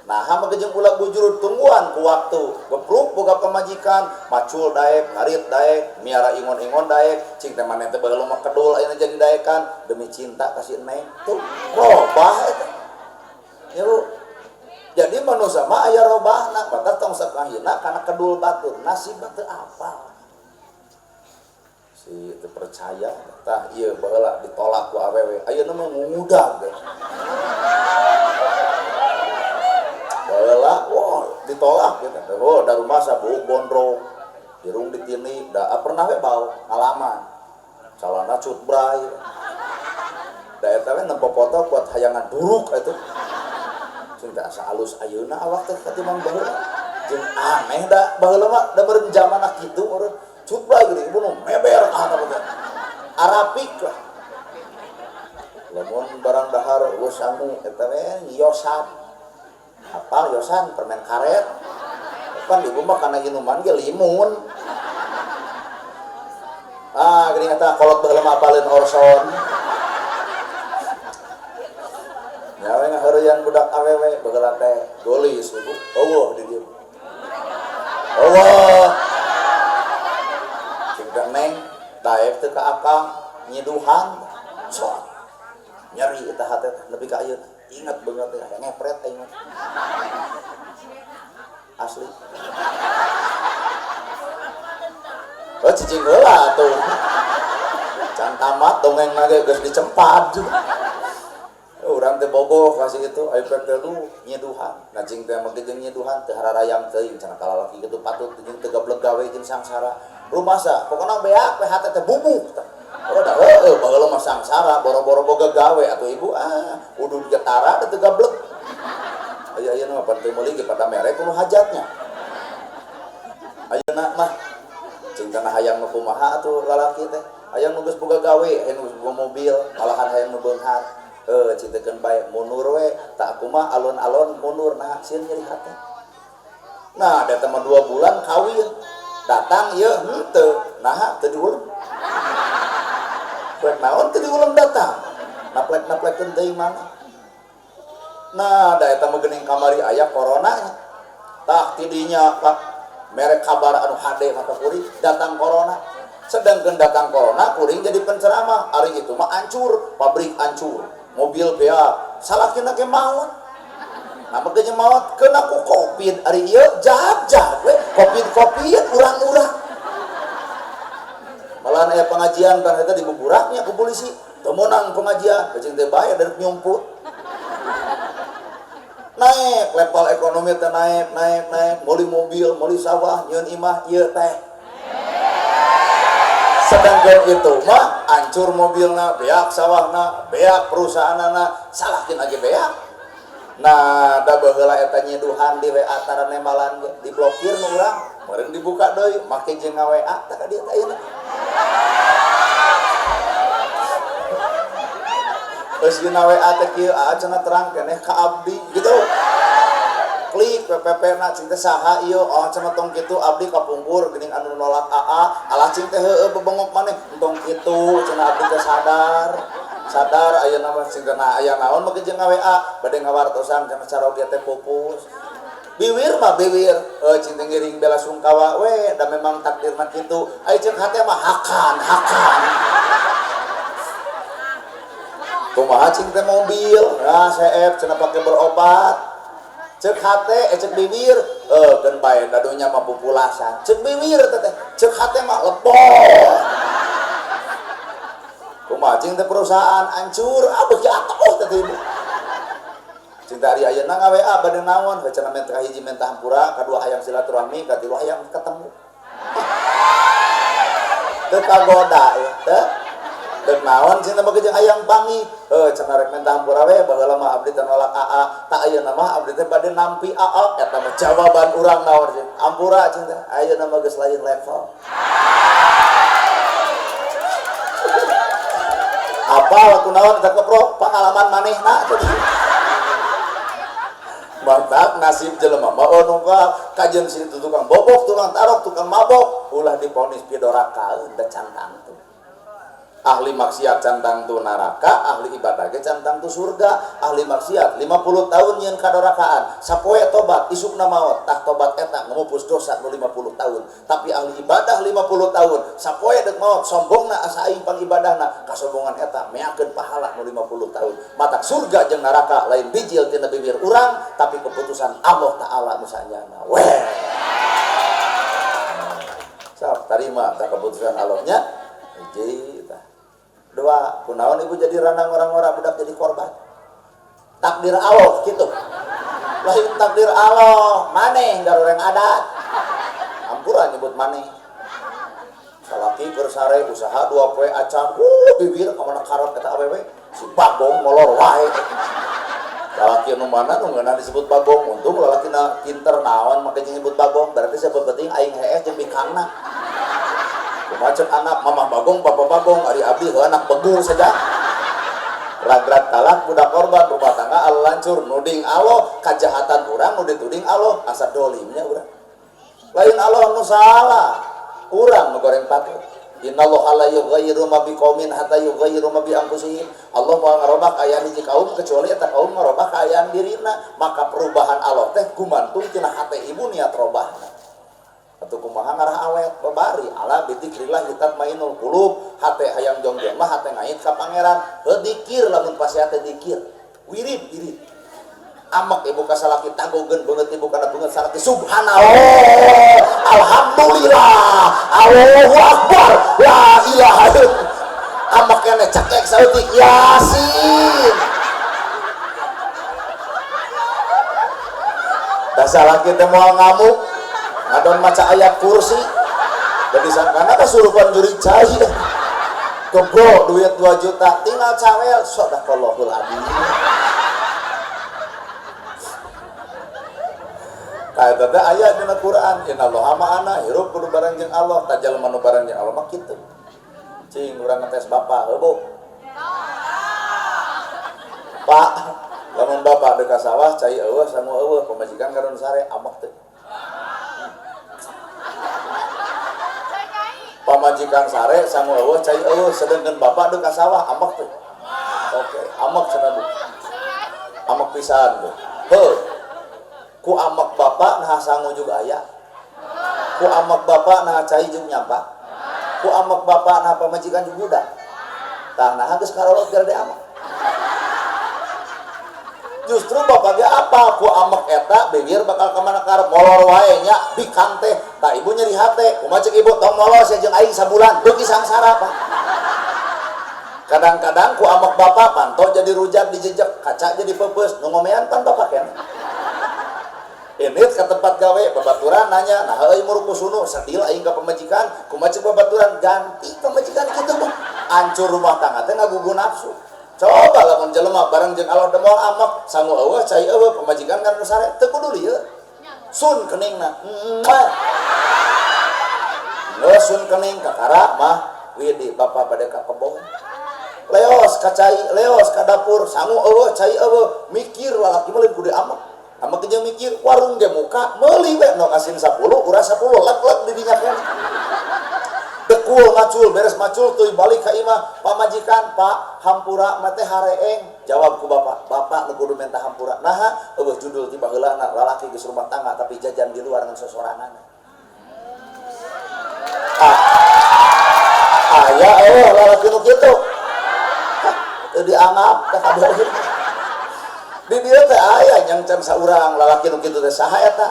nah mah jeung ulah gujrud tungguan ku waktu gepruk boga pamajikan macul daek ngarit daek miara ingon-ingon daek cing teh maneh teh baheula mah kedul ayeuna jadi daekan demi cinta kasih neng tuh robah eta nyu jadi manusia mah aya robahna maka tong sakahina kana kedul batur nasib teh apa si teu percaya tah ieu baheula ditolak ku awewe ayeuna mah ngudag baheula wah ditolak gitu oh da rumah sabuk gondrong irung ditini da pernah we bau ngalaman calana cutbray da eta we nempo foto buat hayangan duruk itu cinta asa alus ayeuna awak teh katimbang baheula jeung aneh da baheula mah da beureum jamanna kitu urang cutbray geuning ibu nu meber kana teh arapik lah lamun barang dahar geus anu eta we yosan apa yosan permen karet kan ibu mah kana minuman ge limun geuning eta kolot baheula mah apaleun Orson nyawe ngaheureuyang budak awewe bageula teh golis ibu eueuh di dieu eueuh cing neng daek teu ka akang nyiduhan sok nyeri eta hate teh nepi ka ayeuna inget beungeut teh ngepret teh inget asli cicing heula atuh can tamat dongengna ge geus dicempad urang teh bogoh kasih itu iPad teh lu nyiduhan nah cing teh mah jeung nyiduhan teh hararayang teuing cenah kalalaki kitu patut jeung teu gablek gawe jeung sangsara rumasa pokona beak we hate teh bubuk teh udah baheula mah sangsara boro-boro boga gawe atuh ibu kudu getara teu gablek ayeuna mah pan teu meuli ge pada mere kudu hajatnya ayeuna mah cing kana hayang nu kumaha atuh lalaki teh hayang nu geus boga gawe hayang nu boga mobil malahan hayang nu beunghar cintakeun bae munur we tak kumaha alon-alon munur nah sieun nyeri hate nah da teh 2 bulan kawin datang ieu henteu naha teu diulem plek naon teu diulem datang naplek-naplekeun teuing mana nah da eta mah geuning kamari aya corona nya tah tidinya pak merek kabar anu hade mata kuring datang corona sedangkeun datang corona kuring jadi penceramah ari itu mah hancur pabrik hancur mobil beak salakina ke maut nah makanya maut kena ku covid ari ieu jab-jab we covid urang-urang malahan aya pengajian kan eta dibuburaknya ku polisi teu meunang pengajian bacing teh bae dari nyumput naik level ekonomi teh naik meuli mobil meuli sawah nyieun imah ieu teh sedangkan itu mah hancur mobilna beak sawahna beak perusahaanna salahkeun lagi beak nah da baheula eta nyiduhan di WA tara nemalan ge diblokir nu urang meureun dibuka deui make jeung nga-WA tah ka dieu teh ayeuna geus dina WA teh kieu cenah terang keneh ka abdi gitu klik PPP na cing teh saha ieu cenah tong kitu abdi kapungkur geuning anu nolak AA alah cing teh heueuh bebengok maneh tong kitu cenah abdi teh sadar ayeuna mah cing teh aya naon mah jeung WA bade ngawartosan cenah caroge teh pupus biwir mah biwir cing teh ngiring bela sungkawa we da memang takdirna kitu aya ceuk hate mah hakan kumaha cing teh mobil nah CF cenah pake berobat cek hate cek bibir geun bae dadunya mah pupulasan cek bibir teh cek hate mah lepon kumaha cing teh perusahaan hancur beuki atoh teh ibu cing teh ari ayeuna nga-WA bade naon cenah menta hiji menta hampura kadua hayang silaturahmi katilu hayang ketemu teu kagoda teh deuk naon cenah mah jeung hayang pangi cenah rek menta hampura we baheula mah abdi teh nolak AA tak ayeuna mah abdi teh bade nampi AA eta mah jawaban urang naon jeung hampura cenah ayeuna mah geus lain level apa waktu naon eta keprok pengalaman manehna Mantap nasib jelema mau nunggal kajen situ tukang bobok, tukang tarok, tukang mabok ulah diponis pidoraka da cantang tuh. Ahli maksiat cantang tuh neraka, ahli ibadah ge cantang tuh surga. Ahli maksiat 50 tahun nyeun kadorakaan, sapoe tobat isukna maot, tah tobat eta ngemupus dosa nu 50 tahun. Tapi ahli ibadah 50 tahun, sapoe deuk maot sombongna asa aing pangibadahna, kasombongan eta meakeun pahala nu 50 tahun. Matak surga jeung neraka lain bijil tina bibir urang, tapi keputusan Allah taala nu sanyana. Weh. Sok tarima tah keputusan Allahnya. Hiji tah. Dua, kunaon ibu jadi ranang orang-orang budak jadi korban. Takdir Allah gitu. Lain takdir Allah, maneh garureng adat. Ampura nyebut maneh. Salaki keur sare usaha 2 poe acan, bibir ka mana karot eta awewe. Si Bagong molor wae. Lalaki nu mana nu ngeunah disebut Bagong, untung lalakina pinter naon make nyebut Bagong, berarti sebab penting aing hees jeung bikangna. Macet anak mamah Bagong, bapak Bagong, ari abdi anak begung saja. Ragrat talak budak korban rumah tangga Allah lancur nuding Allah kejahatan urang nu dituding Allah asa dolimnya urang. Lain Allah nu salah, urang nu goreng patut. Innallaha la yughayyiru ma biqaumin hatta yughayyiru ma bi anfusihim. Allah moal ngarobah kaayaan hiji kaum kecuali eta kaum ngarobah kaayaan dirina. Maka perubahan Allah teh gumantung tina hate ibu niat robahna. Atau kumaha ngarah awet babari ala bidzikrillah tatmainul qulub, hate hayang jongjong mah hate ngait ka pangeran. Heuh lamun pas hate dikir wirid amak ibu ka salaki tagogeun beungeut ibu kana beungeut salaki subhanallah alhamdulillah Allahu akbar la ilaha illallah amak keneh cekek saeutik yasin da salaki teh moal ngamuk adon maca ayat kursi jadi sangkana kesurupan juri cai goblok duit 2 juta tinggal cawel sodaqallahul adzim. Eta teh aya dina Quran innallaha ma'ana hirup kudu bareng jeung Allah tajalma nu bareng jeung Allah mah kitu cing urang ngetes bapak heuh Pak lamun bapak deuk ka sawah cai eueuh samu eueuh pamajikan karon sare amak teh pamajikan sare sangu eueuh cai eueuh sedengkeun bapak deuk ka sawah amak teh. Oke, amak cenah bu. Amak pisan tuh. Heuh. Ku amak bapak nah sangu juga aya. Ku amak bapak nah cai jeung nyampa. Ku amak bapak nah pamajikan jeung budak. Tah nah geus karolot gara de amak. Justru bapak ge apa ku amak eta bibir bakal kemana karep molor wae nya bikang teh tak ibu nyeri hate kumaha ceuk ibu tong molos ya jeung aing sabulan beuki sangsara Pak. Kadang-kadang ku amak bapak panto jadi rujak dijejek kaca jadi pepeus nu ngomean pan bapak kan ini ke tempat gawe babaturan nanya nah heuy muruk kusunu sadil aing ka pemajikan kumaha ceuk babaturan ganti pemajikan kitu mah hancur rumah tangga teh ngagugu nafsu. Coba lamun jelema bareng jeung Allah demol amak sangu eueuh cai eueuh pamajikan kan sare teu kudu lieu sun keningna sun kening kakara mah widi bapak bade ka kebon leos ka cai leos ka dapur sangu eueuh cai eueuh mikir lalaki mah lain kudu amak amak jeung mikir warung ge muka meuli we no kasin 10 urang 10 leg-leg di dinya kan dekul macul beres macul teuy balik ka imah pamajikan Pak hampura mah teh hareeng jawab ku bapak nu kudu minta hampura naha eueuh judul tiba heulana lalaki geus rumah tangga tapi jajan di luar ngan sosorangan aya eueuh lalaki nu kitu teu dianggap teh kabeh di dieu teh aya yang can saurang lalaki nu kitu teh saha eta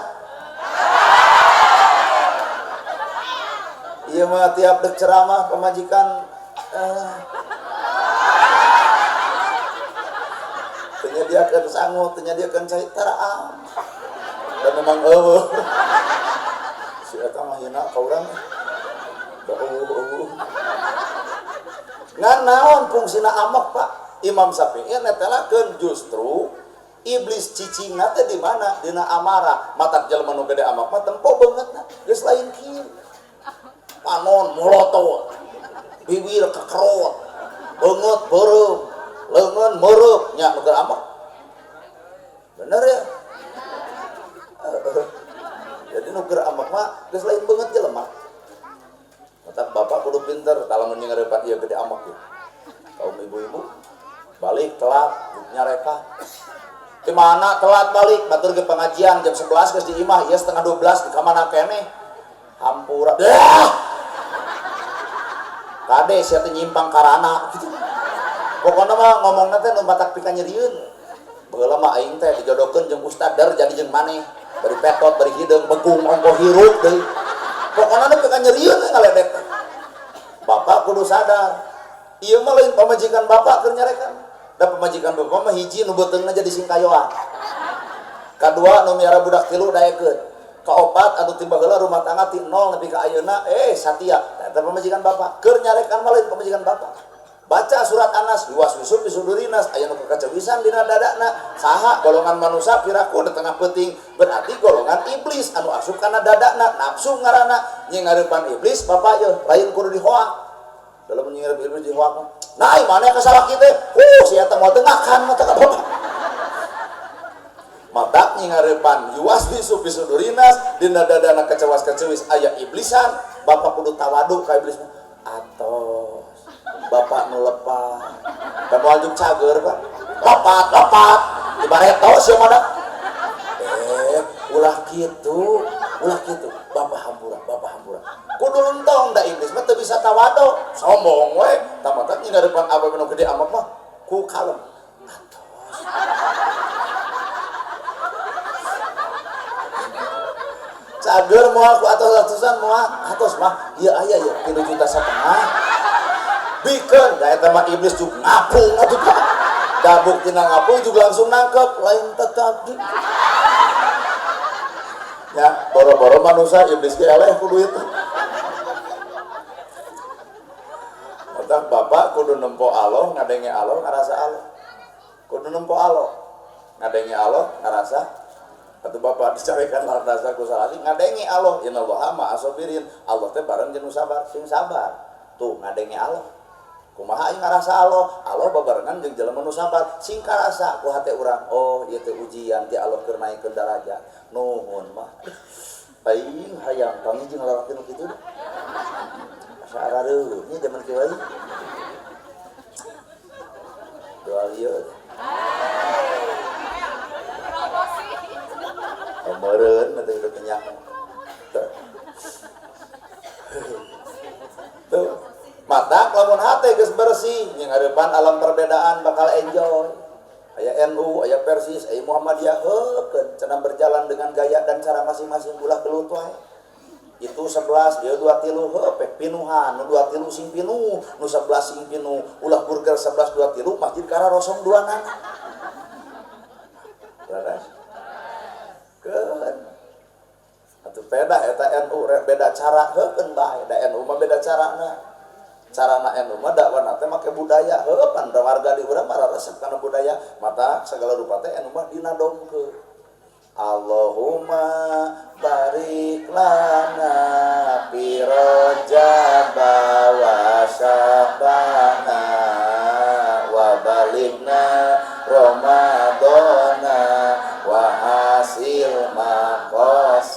iya mah tiap dek ceramah pemajikan menyediakan sangu, menyediakan cai taraam dan memang si eta mah hina ka urang ngan naon fungsina amak Pak Imam Syafi'i netelakeun justru iblis cicingna teh di mana dina amarah matak jelema nu gede amak mah tempo beungeutna geus lain kieu panon molotot bibir kekerot beungeut beureum leungeun meureub nya nu amak bener ya Jadi nuker amak mah geus lain banget jelema. Mata bapak kudu pinter dalam nyengeurepan ieu gede amak ya. Kaum ibu-ibu balik telat nyareka. Di mana telat balik batur ke pengajian jam 11 geus di imah ieu setengah 12 di kamana keneh. Hampura. Dah. Kade sia teh nyimpang karana gitu. Pokona mah ngomongna teh nu batak pika nyerieun. Baheula mah aing teh dijodohkeun jeung ustad dar jadi jeung maneh. Bari petot, bari hideung, begung ongko hirup deui. Pokona nu pika nyerieun ngaledek. Bapak kudu sadar. Ieu mah lain pamajikan bapak keur nyarekan. Da pamajikan bapak mah hiji nu beuteungna jadi singkayoan. Kadua nu miara budak tilu daekeun. Kaopat anu tiba heula rumah tangga ti 0 nepi ka ayeuna satia. Eta pamajikan bapak keur nyarekan mah lain pamajikan bapak. Baca surat Anas, yuwas-wisub bisudurinas, aya nu kakacewisan dina dadana. Saha golongan manusia piraku di tengah peuting, berarti golongan iblis anu asup kana dadana, nafsu ngaranna. Nyengeurepan iblis bapak ye lain kudu dihoak. Dalam nyengeurepan iblis dihoak. Nah, mana kasalah kitu? Sia teh moal tengakan mata ka bapak. Mata nyengeurepan yuwas-wisub bisudurinas, dina dadana kecewas-kecewis aya iblisan, bapak kudu tawadu ka iblis. Atos bapak melepas dan wajib cager pak lepat ibarat sih mana ulah gitu bapak hampura kudu lentong da iblis mah teu bisa tawado sombong we tamatan nya depan apa menu gede amat mah ku kalem atos cager moal ku atos-atosan moal atos mah ieu aya ya 3,5 juta bikin, da eta mah iblis juga ngapung atuh Pak. Da buktina ngapung juga langsung nangkep, lain tetapi. Ya, boro-boro manusia iblis ge eleh ku duit. Otak bapak kudu nempo Allah, ngadenge Allah, ngarasa Allah. Kudu nempo Allah. Ngadenge Allah, ngarasa atuh bapak dicarekan lartasa ku salati ngadenge Allah, innallaha ma'as-sabirin. Allah teh bareng jeung nu sabar, sing sabar. Tuh ngadenge Allah. Kumaha aing ngarasa Allah babarengan jeung jelema nu sabar sing karasa ku hate urang oh ieu teh ujian ti Allah keur naikeun darajat nuhun mah aing hayang panggih jeung lalaki nu kitu sarareuh nya zaman kieu wae doa ieu meureun mah teu kenyang tuh mata lamun hate geus bersih nyengeurepan alam perbedaan bakal enjoy aya NU aya Persis aya Muhammadiyah heukeun cenah berjalan dengan gaya dan cara masing-masing ulah gelut wae itu 11 dia 23 heuh pinuhan nu 23 sing pinuh nu 11 sing pinuh ulah burger 11 23 masjid kara rosong duanana beres keun atuh beda eta NU beda cara heukeun bae da NU mah beda carana carana anu mah dakwah teh make budaya heuh pan warga di urang mah resep kana budaya mata segala rupa teh anu mah dinadongkeun Allahumma barik lana fi Rajab wa Sya'bana wa balighna Ramadana wa hasil maqasidana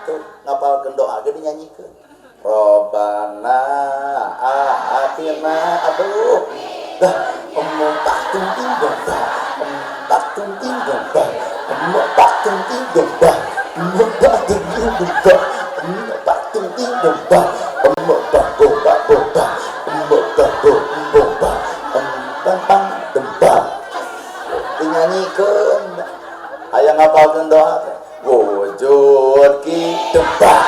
tuh ngapalkeun doa ge dinyanyikeun Robbana atina aduh dah tak tunting domba tak tunting domba tak tunting domba tak tunting domba tak tunting domba tak bomba bomba tak bomba tentang domba dinyanyikeun aya ngapalkeun doa teh wujud ki domba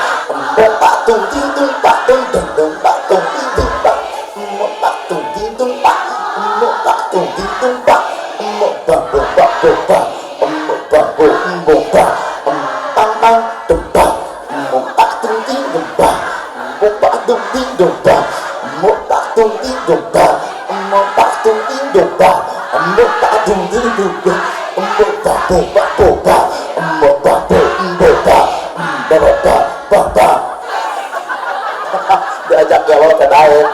pak tung ting tung pak tung deng deng pak tung ting tung pak tung ting tung pak tung ting tung pak bang bang bang bang bang bang bang tang tang dembang pak tung ting dembang pak tung ting dembang pak tung ting dembang pak tung ting dembang pak tung ting dembang pak boba boba boba diajak galau ke daek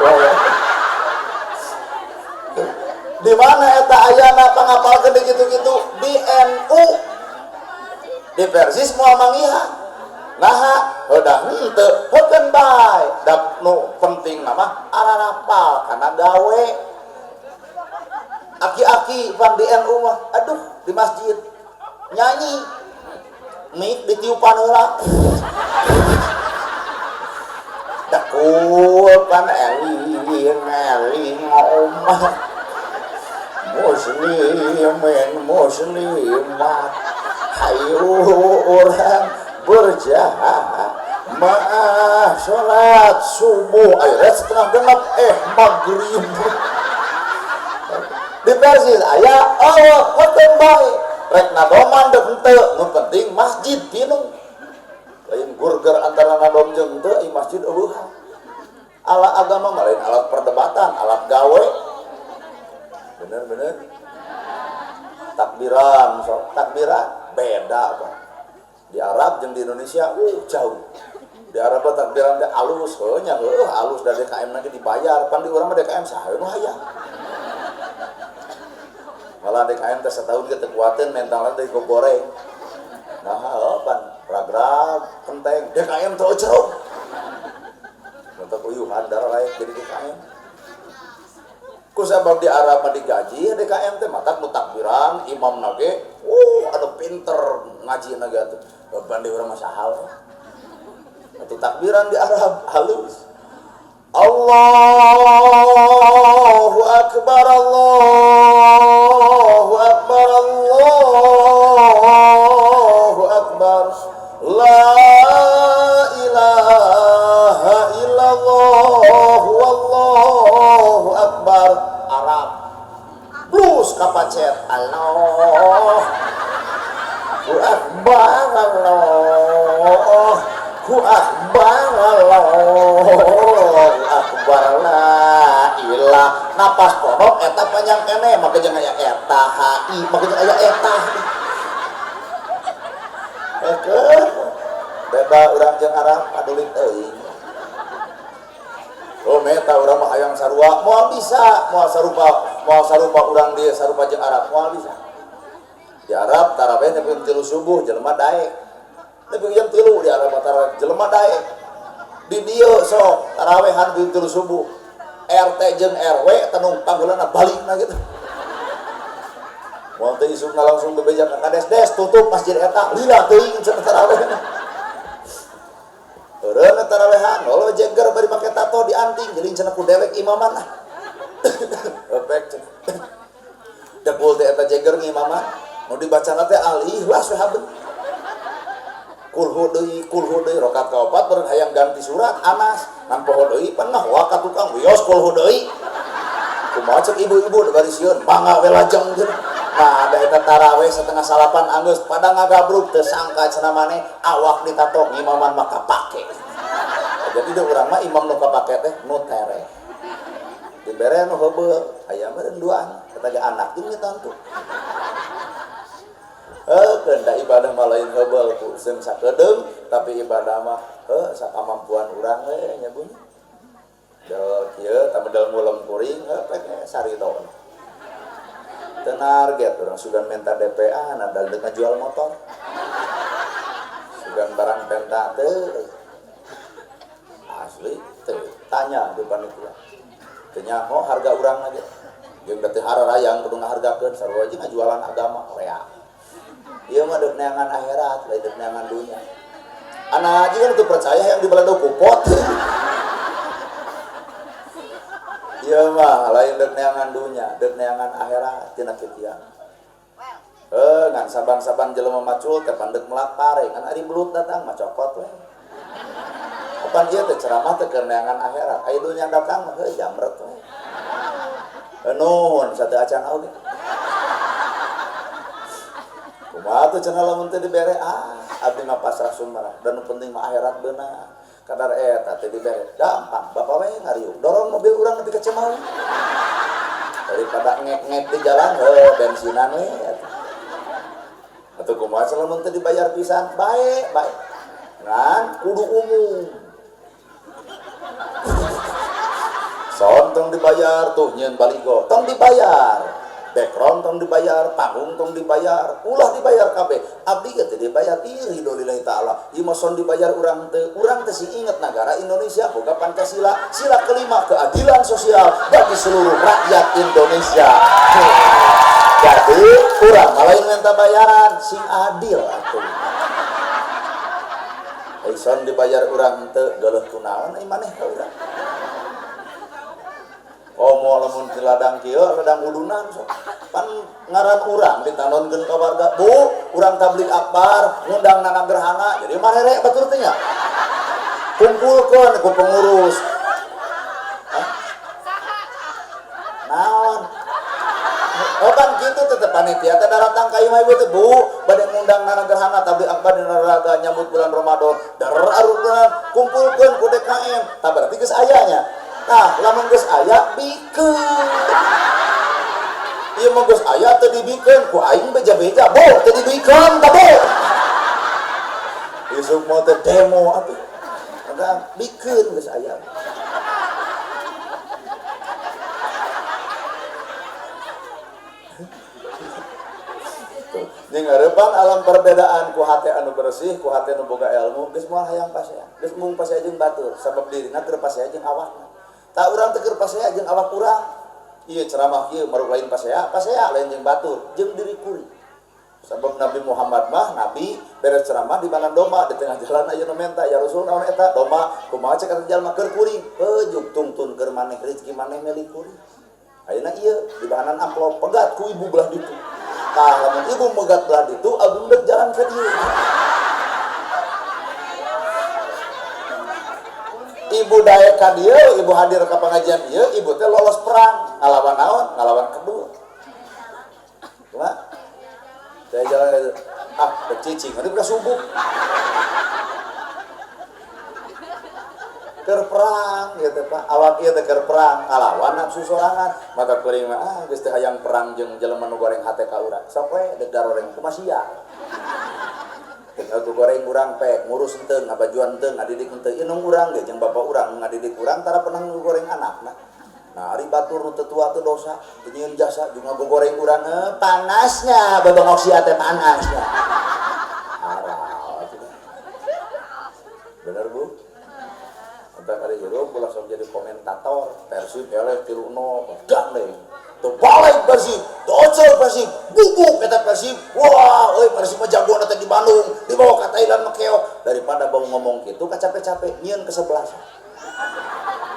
di mana eta ayana pangapalkeun kitu-kitu di NU di Persis moal mangihan nah udah henteu heukeun bae da nu penting nama ararapal kana gawe aki-aki pan di NU mah aduh di masjid nyanyi mik ditiupan heula dakul pan eling omah muslimat hayu orang berjamaah sholat subuh akhirnya setengah genap maghrib di Persis aya Allah hotem bae rek nadoman dek henteu nu penting masjid pinu lain gurger antara nadom jeung teu ai masjid eueuh ala agama mah lain alat perdebatan alat gawe bener takbiran so takbiran beda Pak di Arab jeung di Indonesia jauh di Arab takbiran teh alus heunya alus dari DKM nanti dibayar pan di urang mah DKM saha nu hayang malah DKM teh setahun ge teu kuateun mentalna teh goreng nah pan ragrag kenteng DKM teh cerok untuk uyuhan darah lain jadi DKM ku sabab di Arab mah digaji DKM teh matak nu takbiran imam nage ada pinter ngaji nage atuh beban di urang mah sahal atuh takbiran di Arab halus Allahu akbar Allahu akbar Allahu akbar la ilaha illallah wallahu akbar Arab blues kapacet Allahu akbar Allahu akbar Allahu akbar la ilah napas kodok eta panjang kene maka jeung aya eta hi maka jeung aya eta beda urang jeung Arab adulit euy meta urang mah hayang sarua moal bisa moal sarupa urang dia sarupa jeung Arab moal bisa di Arab tarawih nepi jam 3 subuh jelema daek nepi jam 3 di Arab tarawih jelema daek di dieu sok tarawehan jam 3 subuh RT jeung RW tanung panggeulana balikna gitu moal teh isukna langsung bebeja ka kades tutup masjid eta lila teuing cenah tarawihna eureun tarawehan lo jeger bari make tato dianting jadi cenah ku dewek imaman efek dekul teh eta jeger ngimaman nu dibacana teh al-ikhlas we haben kulhu deui rakaat kaopat bareng hayang ganti surat Anas nampoho deui pernah wa ka tukang wios kulhu deui kumaha cek ibu-ibu bari sieun mangga we lajeng gitu nah ada eta tarawih setengah salapan anggeus pada ngagabruk teu sangka cenah maneh awak ditato ngimaman mah kapake jadi da urang mah imam nu kapake teh nu tere dibere nu heubeul aya mah renduan eta ge anak jeung nyetantu keunda ibadah mah lain heubeul ku seung sakedeung tapi ibadah mah sakamampuan urang we nya bunyi del kieu tamedel ngulem kuring pake sarito teu narget urang sugan minta DPA nadal deuk ngajual motor sugan barang penta teu asli teu tanya di panitia teu nyaho harga urang aja jeung da teu hararayang kudu ngahargakeun sarua jeung ngajualan agama rea ieu mah deuk neangan akhirat lain deuk neangan dunya anak aja kan teu percaya yang dibalado ku pot ieu mah lain deuk neangan dunya deuk neangan akhirat tina kieu ngan saban-saban jelema macul teh pandek melak pare ngan ari belut datang mah copot we kapan ieu teh ceramah teh keur neangan akhirat aya dunya datang mah jamret we nuhun sateu acan oge kumaha tuh cenah lamun teh dibere abdi mah pasrah sumberah dan nu penting mah akhirat beunang kadar eta teh dibere gampang bapak we ngariuk dorong mobil urang nepi ka Cimahi daripada ngek-ngek di jalan bensinan we atuh kumaha lamun teh dibayar pisan bae ngan kudu umum son tong dibayar tuh nyeun baligo tong dibayar background tong dibayar, panggung tong dibayar, ulah dibayar kabeh. Abdi ge teh dibayar iri lillahi taala. Ieu mah son dibayar urang teu sih inget negara Indonesia boga Pancasila. Sila kelima keadilan sosial bagi seluruh rakyat Indonesia. Jadi urang lain minta bayaran sing adil atuh. Son dibayar urang teu geuleuh kunaon ai maneh ka urang. Komo lamun di ladang kieu ladang udunan sok pan ngaran urang ditanonkeun ka warga, Bu urang tablik akbar ngundang nana gerhana jadi marere batur teh nya kumpulkeun ku pengurus naon kan gitu tetep panitia teh datang ka imah ieu teh Bu bade ngundang nana gerhana tablik akbar di Naraga nyambut bulan Ramadan dararuna kumpulkeun ku DKM tah berarti geus aya nya. Nah, lamun geus aya bikeun. Ieu mah geus aya teu dibikeun ku aing beja-beja, Bo, teu dibikeun ka Bo. Isuk mah teh demo atuh. Ada bikeun geus aya. Jeung hareupan alam perbedaan ku hate anu bersih, ku hate nu boga ilmu, geus moal hayang pasea. Geus mung pasea jeung batur, sabab dirina keur pasea jeung awakna. Tak urang teker pasea jeung awak urang. Ieu ceramah ieu maruk lain pasea lain jeung batur jeung diri kuring. Sabab Nabi Muhammad mah nabi beres ceramah di mana doma di tengah jalan aya nu menta ya Rasul naon eta doma kumaha cek atuh jalma keur kuring hejuk tungtun keur maneh rezeki maneh meli kuring. Ayeuna ieu di bahanan amplop pegat ku ibu belah ditu. Tah lamun ibu megat belah ditu abdi deuk jalan ka dieu. Ibu daek ka dieu, ibu hadir ke pengajian dieu, ibu teh lolos perang, ngalawan naon? Ngalawan kedua. Cuma saya jalan itu, becicing, nanti buka subuh. Keur perang gitu Pak, awak ieu teh keur perang, ngalawan nafsu sorangan, maka kuring mah geus teh hayang perang jeung jelema nu goreng hate ka urang. Sok we deuk daroreng kumaha sia. Tinggal goreng urang pek ngurus henteu ngabajuan henteu ngadidik henteu ieu nu urang ge jeung bapak urang ngadidik urang tara pernah ngogoreng anakna. Nah ari batur nu teu tua teu dosa teu nyieun jasa jeung ngogoreng urang panasnya babangok sia teh panasnya. Arah bener Bu. Entar ari hirup ulah sok jadi komentator Persib eleh 3-0 gandeng. Tuh balik Persib, docor Persib, bubuk kata Persib. Wah, Persib mah jago teh di Bandung, dibawa ka Thailand mah keok. Daripada bau ngomong gitu capek-capek nyieun kesebelasan.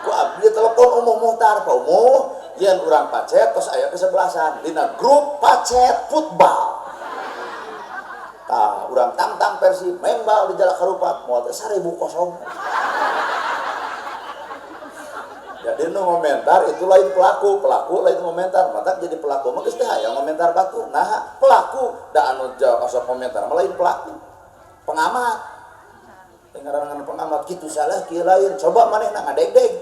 Ku abdi telepon Umuh Muhtar, Pak Umuh, yen urang pacet tos aya kesebelasan dina grup pacet football. Tah, urang tang-tang Persib, membal di Jalak Harupat, moal teh 1000. Jadi nu komentar itu lain pelaku lain komentar, mata jadi pelaku mah geus teh hayang komentar batur. Nah, pelaku da anu asa komentar mah lain pelaku. Pengamat. Ngarangan pengamat kitu salah kieu lain. Coba manehna ngadeg-deg.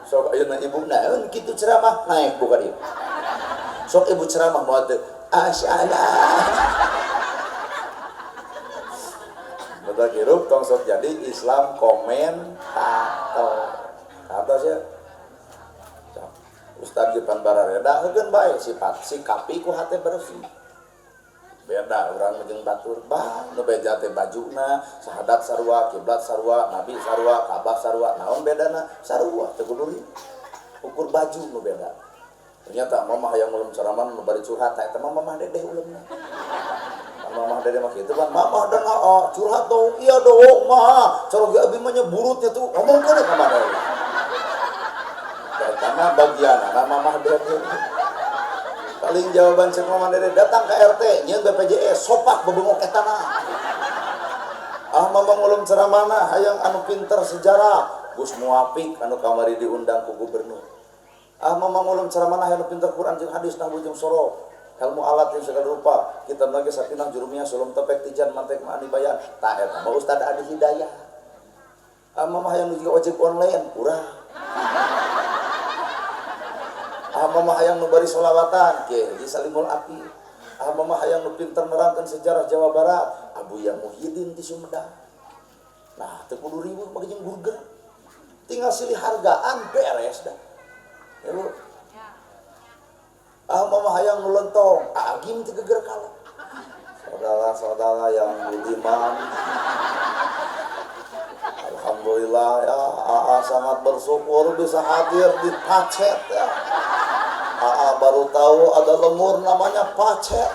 Sok ayeuna ibu naon kitu ceramah naik buka dieu. Sok ibu ceramah moal teu asyalah. Mata kirup tong sok jadi Islam komentator. Atas ya Ustaz Jipan Barareda heukeun bae sifat sikapi ku hate bersih beda urang jeung batur bah nu beja teh bajuna sahadat sarua kiblat sarua nabi sarua Ka'bah sarua naon bedana sarua teu kudu ukur baju nu beda ternyata mama hayang ulum ceramah nu bari curhat eta mah mamah dedeh uleumna mamah dedeh mah kitu kan mamah dan curhat dong iya dong mah cara ge abi mah nyeburutnya tuh ngomongkeun ka mana karena bagian anak mamah dede paling jawaban cek mamah dede datang ke RT nyeun BPJS sopak bebengok etana mamah ngulum ceramahna hayang anu pinter sejarah Gus Muafik anu kamari diundang ku gubernur mamah ngulum ceramahna hayang anu pinter Quran jeung hadis nahwu jeung sorok ilmu alat yang segala rupa kita lagi sakinah jurumiyah sulum tepek tijan mantek ma'ani bayan tak eta mah Ustaz Adi Hidayah mamah hayang nu ojek online urang mamah hayang nu bari sholawatan Kiai Haji Salimul Api mamah hayang nu pinter nerangkeun sejarah Jawa Barat Abuya Muhyiddin di Sumedang nah teu kudu ribut make jeung burger tinggal silih hargaan beres dah ya lu mama hayang nulentong agim ti geger kala. Saudara-saudara yang budiman, alhamdulillah ya, AA sangat bersyukur bisa hadir di Pacet ya. AA baru tahu ada lemur namanya Pacet.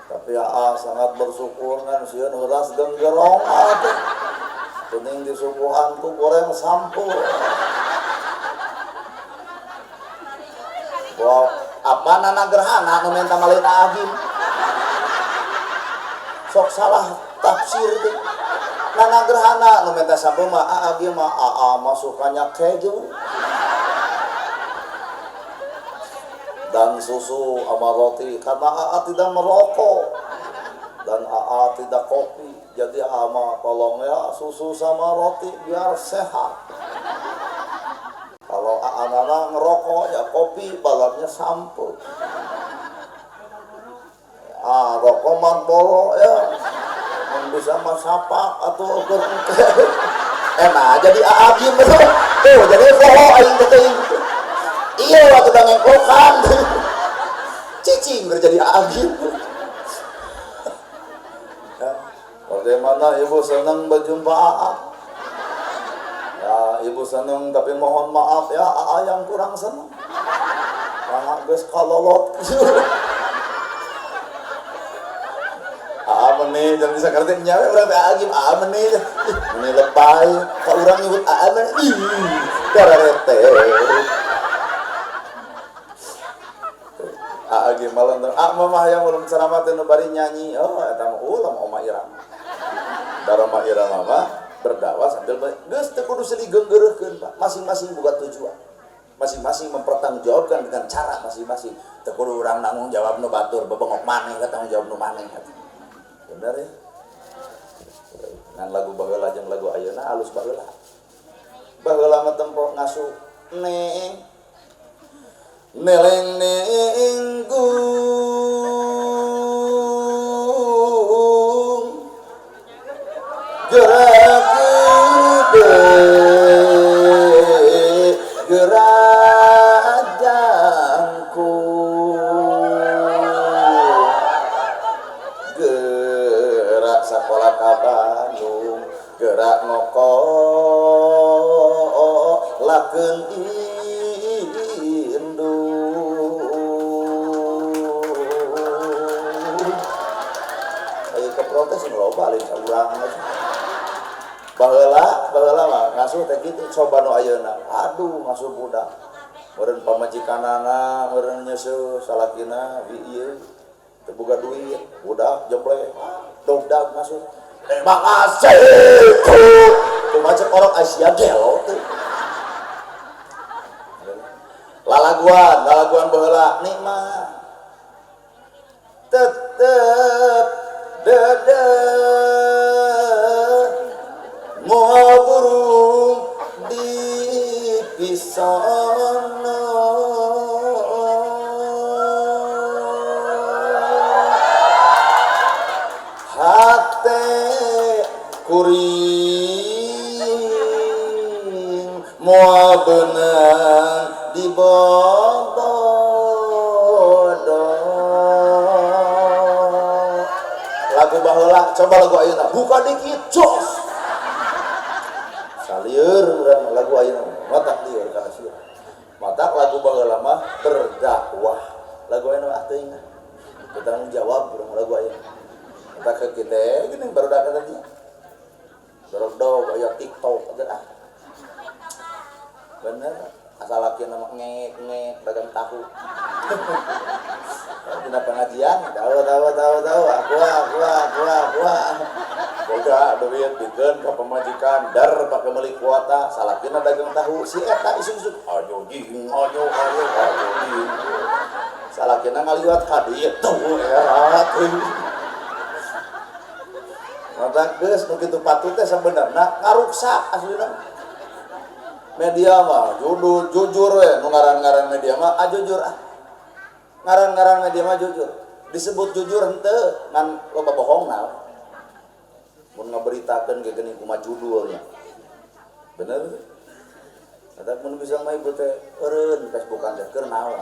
Tapi AA sangat bersyukur kan sieun heuras genggerong atuh. Teuing di subuhanku goreng sampur. Wow, apa nana gerhana nu menta malina agim? Sok salah tafsir teh. Nana gerhana nu menta sampur mah agim mah AA masukannya keju. Dan susu sama roti karena AA tidak merokok dan AA tidak kopi, jadi ama tolong ya susu sama roti biar sehat. Kalau AA ngerokok ya kopi balarnya sampul. Rokok Marlboro ya bisa masapak atau ukur enak jadi AA gitu tuh jadi pohon aing teh. Iya waktu udah ngeklokan cicing berjadi agim ya, bagaimana ibu senang berjumpa AA ya ibu senang tapi mohon maaf ya AA yang kurang senang karena guys kalolot AA meneh jangan bisa ngerti nyawa berarti agim AA meneh lebay kau orang nyebut AA meneh kararete agi malam tuh mama yang ulun ceramah teh nu bari nyanyi eta mah ulah Oma Irama darama Irama mah berdakwah sambil geus teu kudu seligeunggeureukkeun Pak masing-masing boga tujuan masing-masing mempertanggungjawabkan dengan cara masing-masing teu kudu urang nanggung jawab nu batur bebengok maneh ka tanggung jawab nu maneh bener ya ngan lagu baheula jeung lagu ayeuna alus baheula mah tempo ngasuh neng neleng nenggung gerak gede gerak jangkung gerak sekolah ka Bandung gerak ngokok lakeun protes ngeloba lain saurang baheula mah ngasuh teh kitu coba nu ayeuna aduh ngasuh budak meureun pamajikanana meureun nyeuseul salakina di ieu teu boga duit budak jemble dogdag ngasuh terima kasih tuh macam orang Asia gelo teh lalaguan baheula nikmat tetep dada moal burung di pisono hate kuring moal beunang di lagu baheula coba lagu ayeuna buka dikit jos salieur urang lagu ayeuna matak lieur kana sieun matak lagu baheula mah berdakwah lagu ayeuna teuing bertanggung jawab urang lagu ayeuna eta ke kita geuning baru dak tadi barodog aya TikTok ada bener asal laki nama ngek dagang tahu tina pengajian tahu aku boga duit pikeun ka pamajikan dar pake meuli kuota salakina dagang tahu si eta isuk-isuk ayo jing salakina ngaliwat ka dieu tuh erat mata geus nu kitu patut teh sabenerna ngaruksak aslina media mah jujur we nu ngaran-ngaran media mah jujur ngaran-ngaran media mah jujur disebut jujur henteu ngan loba bohongna mun ngaberitakeun ge geuning kumaha judulnya bener Eta mun bisa mah ibu teh eureun Facebookan teh keur naon.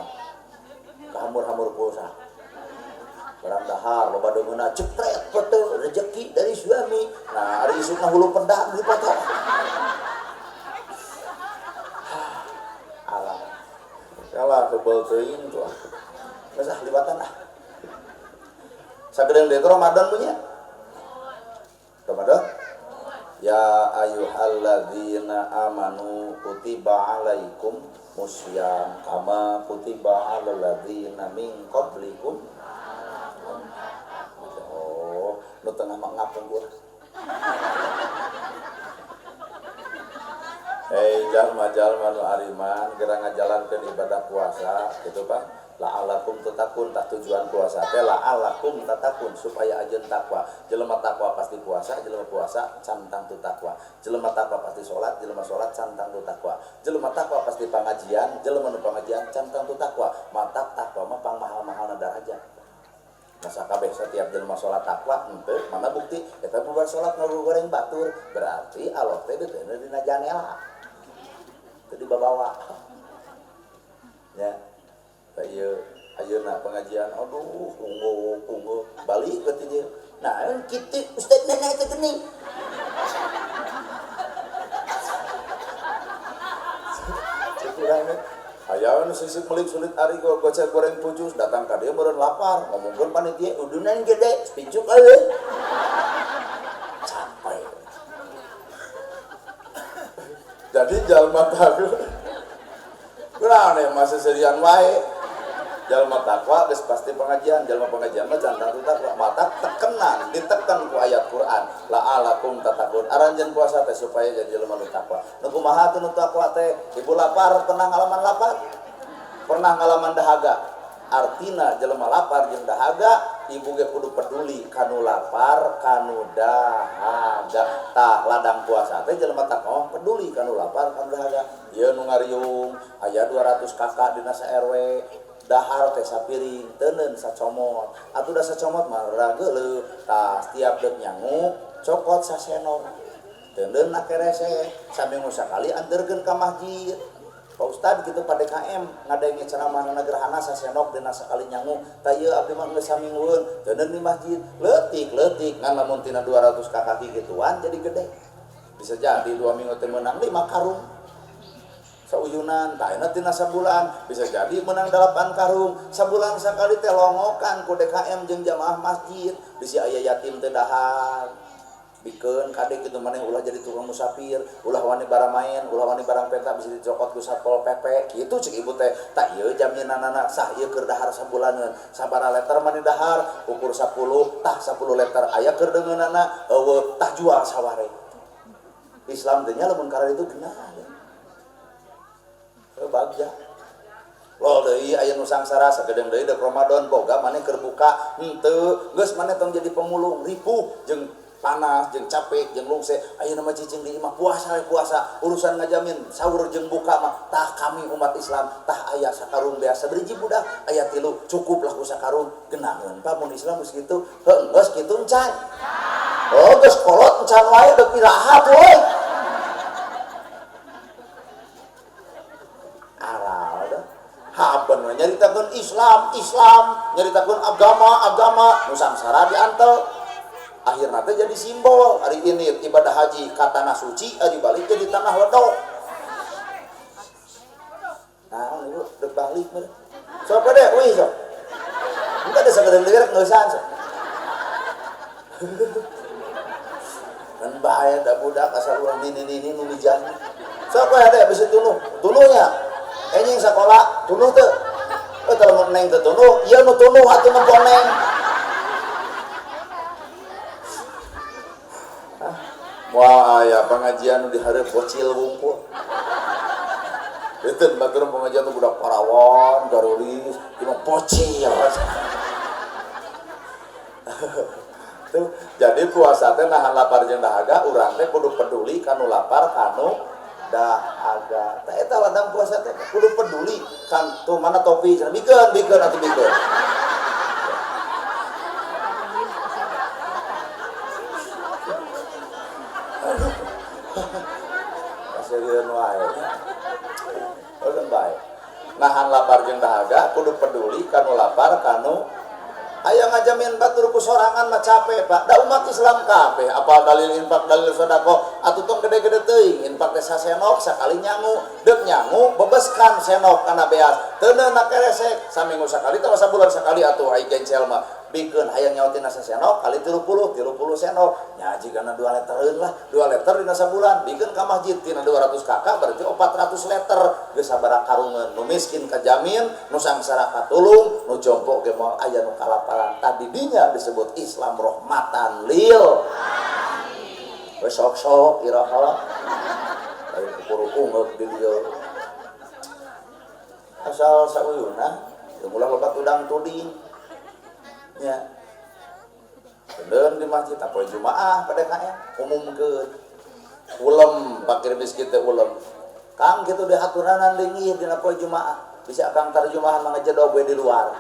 Kahamur-hamur pulsa. Barang dahar loba deungeuna cepret foto rezeki dari suami. Nah, ari isukna hulu pedang dipoto. Alah. Kalah tebel teuing tuh. Geus libatan ah. Sagedeung deui Ramadan punya. Ramadan. Ya ayyuhalladzina amanu kutiba alaikum musyam kama kutiba alal ladzina min qablikum. Oh, nu tengah ngapung gua. Hei jalma-jalma nu ariman geura ngajalankeun ibadah puasa kitu Pak. La'alakum tatakun, tak tujuan puasa teh la'alakum tatakun supaya ajeun takwa. Jelema takwa pasti puasa, jelema puasa cantang tu takwa. Jelema takwa pasti salat, jelema salat cantang tu takwa. Jelema takwa pasti pangajian, jelema nu pangajian cantang tu takwa. Matak takwa mah pang mahal-mahalna darajat. Masa kabeh setiap jelema salat takwa henteu mana bukti eta bubar salat ngagoreng batur berarti Allah teh diteuna dina janela. Teu dibawa. Ya. Ayeuna pengajian aduh ungu balik ke dieu. Nah, kitu Ustaz nana teh geuning. Cekurang aya nu sisik meuli sulit ari gocek goreng pucus datang ka dieu meureun lapar ngomongkeun panitia udunan gede pincuk euy. Capek. Jadi jalma takwa. Kurang nih masih serian wae. Jalma takwa geus pasti pengajian, jalma pengajian mah cantang tu takwa. Mata tekenan, ditekan ku ayat Quran. La'alakum tatakun. Aranjeun puasa teh supaya jadi jalma nu takwa. Nu kumaha teh nu takwa teh? Ibu lapar pernah ngalaman lapar? Pernah ngalaman dahaga? Artina jalma lapar jeung dahaga, ibu ge kudu peduli kanu lapar, kanu dahaga. Tah ladang puasa teh jalma takwa peduli kanu lapar, kanu dahaga. Ieu nu ngariung aya 200 kakak dina sa RW. Dahar teh sapiring teuneun sacomot atuh da sacomot mah rageuleuh tah tiap deuk nyangu cokot sasenok teuneun na kerese saminggu sakali anterkeun ka masjid Pak Ustad kitu pada KM ngadenge ceramah na gerhana sasenok dina sakali nyangu tah ieu abdi mah geus saminggueun teuneun di masjid leutik ngan lamun tina 200 kakaki gituan jadi gede bisa jadi 2 minggu teh meunang 5 karung sauyunan tah euna tina sabulan bisa jadi menang 8 karung sabulan sakali teh longokan ku DKM jeung jamaah masjid bisi aya yatim teh dahar bikeun kadek kitu maneh ulah jadi tukang musafir ulah wani bara main ulah wani barang peta bisa dicokot ku Satpol PP kitu cek ibu teh tah ieu jaminanana sah ieu keur dahar sabulaneun sabaraha liter maneh dahar ukur 10 tah 10 liter aya keur deungeunana eueuh tah jual saware Islam teh nya lamun karena itu genah bagja lo deui aya nu sangsara sagedeung deui dek Ramadan boga maneh keur buka henteu geus maneh tong jadi pemulung ripuh jeung panas jeung capek jeung lungse ayeuna mah cicing di imah puasa urusan ngajamin sahur jeung buka mah tah kami umat Islam tah aya sakarung biasa beriji budak aya 3 cukup lah ku sakarung geunaheun pa mun Islam geus kitu heuh geus kitu encan oh geus kolot encan wae deuk irahat we haben nyaritakeun Islam nyaritakeun agama nu sangsara diantel akhirna teh jadi simbol hari ini ibadah haji ka tanah suci ari balik jadi tanah ledok nah ieu deuk balik meureun sok deh euy sok engke ada sagedeung-deurek ngeusan sok kan bahaya da budak asal urang nini nu mijan sok we ade bisa tuluhnya yang sekolah tunuh teh kalau neng teh tunuh ieu nu tunuh atuh nempel neng wah aya pengajian nu dihareup bocil wungkul itu batur pengajian tuh budak Parawan garulis cuma bocil tuh jadi puasa teh nahan lapar jeung dahaga urang teh kudu peduli kanu lapar kanu dahaga tah eta ladang puasa teh kudu peduli kan tuh mana topi bikeun atuh bikeun serius wae ulun bae nahan lapar jeung dahaga kudu peduli kanu lapar kanu aya ngajamin batur ku sorangan mah capek Pak da umat Islam kabeh apa dalil infak dalil sedekah atuh tong gede-gede teuing infak teh sasenok sakali nyangu deuk nyangu bebeskan senok kana beas teu na keresek saminggu sakali teh sabulan sakali atuh ai gencel mah bikeun hayang nyaotin sasenok kali 30 senok nya jigana 2 litereun lah 2 liter dina sabulan bikeun ka masjid tina 200 kakak berarti 400 liter geus sabaraha karungeun nu miskin kajamin nu sangsara katulung nu jompo ge moal aya nu kalaparan tadi dinya disebut Islam rahmatan lil alamin sok-sok iraha aya kukurukung di dieu asal sauyuna teu ulah loba tudang tuding ya dan di masjid apa Jumaah pada kaya umumkeun ulem pakir miskin teh ulem kang kitu dihaturan deungit dina poe Jumaah bisa kang tarjumahan mangajedog we di luar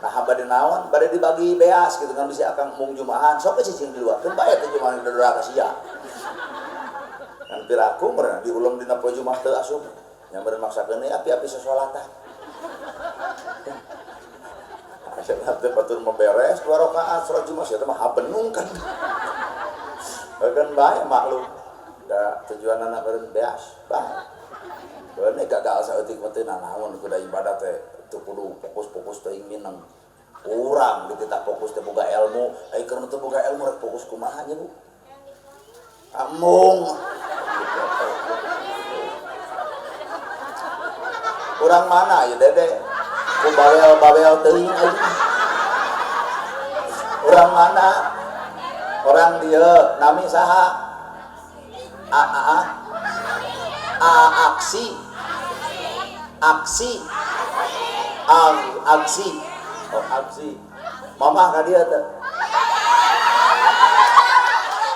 nah bade naon bade dibagi beas gitu kan bisa kang mung Jumahan sok cicing di luar teu bae teh Jumahan di doraka sia kan piraku meureun diulem dina poe Jumaah teu asup nya meureun maksakeun api-api sasolatan nanti batur memberes 2 rakaat sholat Jumat saya mah habenung kan bae maklum da tujuan anak keureun beas bae beune gagal saeutik mah teu naon kudu ibadah teh teu kudu fokus-fokus teuing mineng urang ditita fokus teh boga ilmu ai keur teu boga ilmu rek fokus kumaha nya Bu amung urang mana ya Dede ku bawel teuing aja orang mana orang dia nami saha aksi oh aksi mamah ka dia teh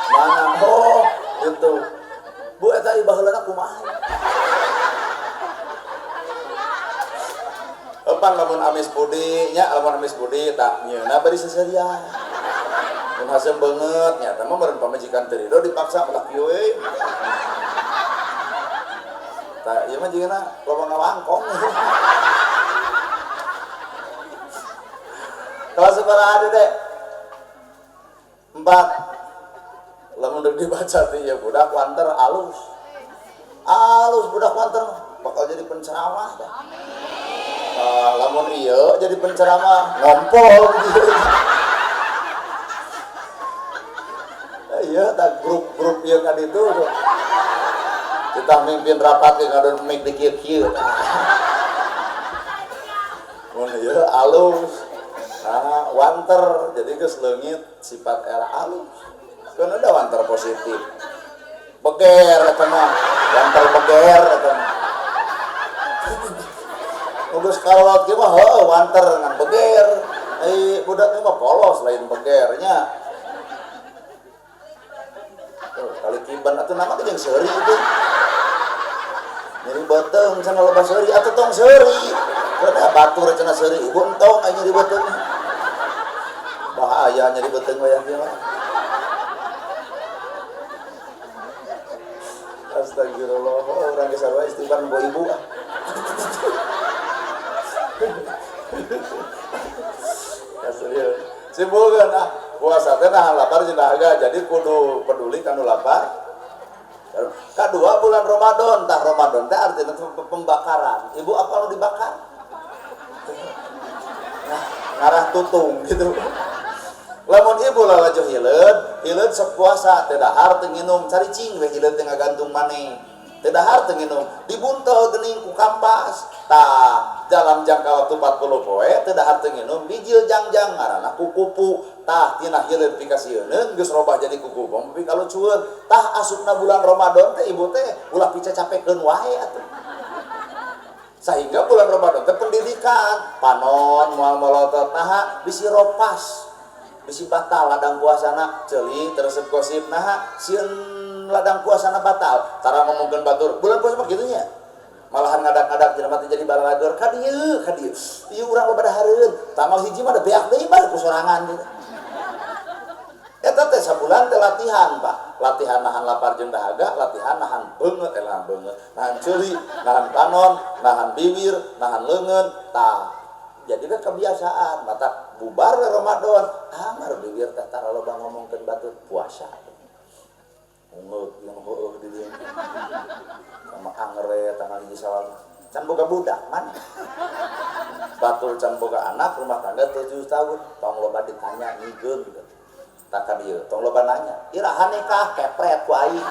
mana oh itu Bu eta ibaheulana kumaha Pan lamun amis budi nya lamun amis budi tak nyeuna bari seserian mun hasem beungeut nya teh mah meureun pamajikan teu ridho dipaksa ulah kieu we tah ieu mah jingeuna loba ngawangkong kalau sabaraha deh 4 lamun deuk dibaca teh ya budak wanter alus budak wanter bakal jadi penceramah dah lamun iya jadi penceramah ngompol gitu iya tak grup yang ada itu kita mimpin rapat yang ada mic di kieu mun iya alus wanter jadi geus leungit sifat era alus kan ada wanter positif beger eta mah wanter beger eta mah Ugus kalot ge mah heuh wanter ngan beger. Budak mah polos lain begernya. Tuh, kali kiban atuh nama teh jeung seuri itu. Nyeri beuteung cenah loba seuri atuh tong seuri. Kada batur cenah seuri, buntong aya nyeri beuteung. Bahaya nyeri beuteung wayah kieu mah. Astagfirullah, orang geus sarua istighfar boh ibu. Ya serius simpulkan puasa teh nahan lapar jeung dahaga jadi kudu peduli kanu lapar kadua bulan Ramadan tah Ramadan teh artinya pembakaran ibu apa lu dibakar ngarah tutung gitu lamun ibu lalajoh hileud sok puasa teh dahar teu nginum caricing we hileud teh ngagantung maneh teu dahar teu nginum dibuntel geuning ku kampas tah dalam jangka waktu 40 poe teu dahar teu nginum bijil jangjang ngaranna kukupu tah tina hileud pikasieun geus robah jadi kukupu tapi kalau cueun tah asupna bulan Ramadan teh ibu teh ulah pica capekeun wae atuh sehingga bulan Ramadan teh pendidikan panon moal molotot nah bisi ropas bisi batal ladang puasana ceuli teresep gosip nah sieun ladang puasana batal tara ngomongkeun batur bulan puasa mah kitu nya malahan ngadak-ngadak jelema teh jadi balageur ka dieu ieu urang loba dahareun tamal hiji mah da beak deui bae ku sorangan gitu eta eta teh sabulan teh latihan Pak, latihan nahan lapar jeung dahaga, latihan nahan beungeut, nahan ceuli, nahan panon, nahan bibir, nahan leungeun, tah jadi kan kebiasaan. Mata bubar Ramadan, amar bibir teh tara loba ngomongkeun batur puasa. Ungeuk yang heueuh di dieu. Sama angre tanggal hiji Sawal. Can boga budak man. Batur can boga anak rumah tangga 7 tahun, tong loba ditanya nyigeun gitu. Tak ka dieu, tong loba nanya, iraha nikah kepret ku aing.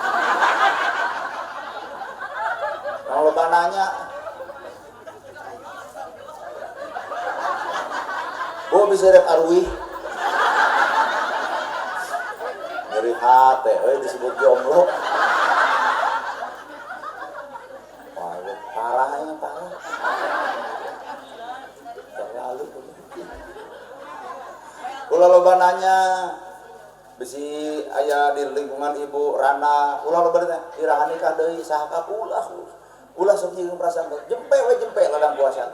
Tong loba nanya, Bu bisa rek arwih. Nyeri hate, disebut jomblo. Wah, parahnya parah. Terlalu. Ulah loba nanya, bisi aya di lingkungan ibu Rana, ulah loba ditanya, iraha nikah deui saha ka ulah sok nyieun perasaan jempe we jempe ladang puasa.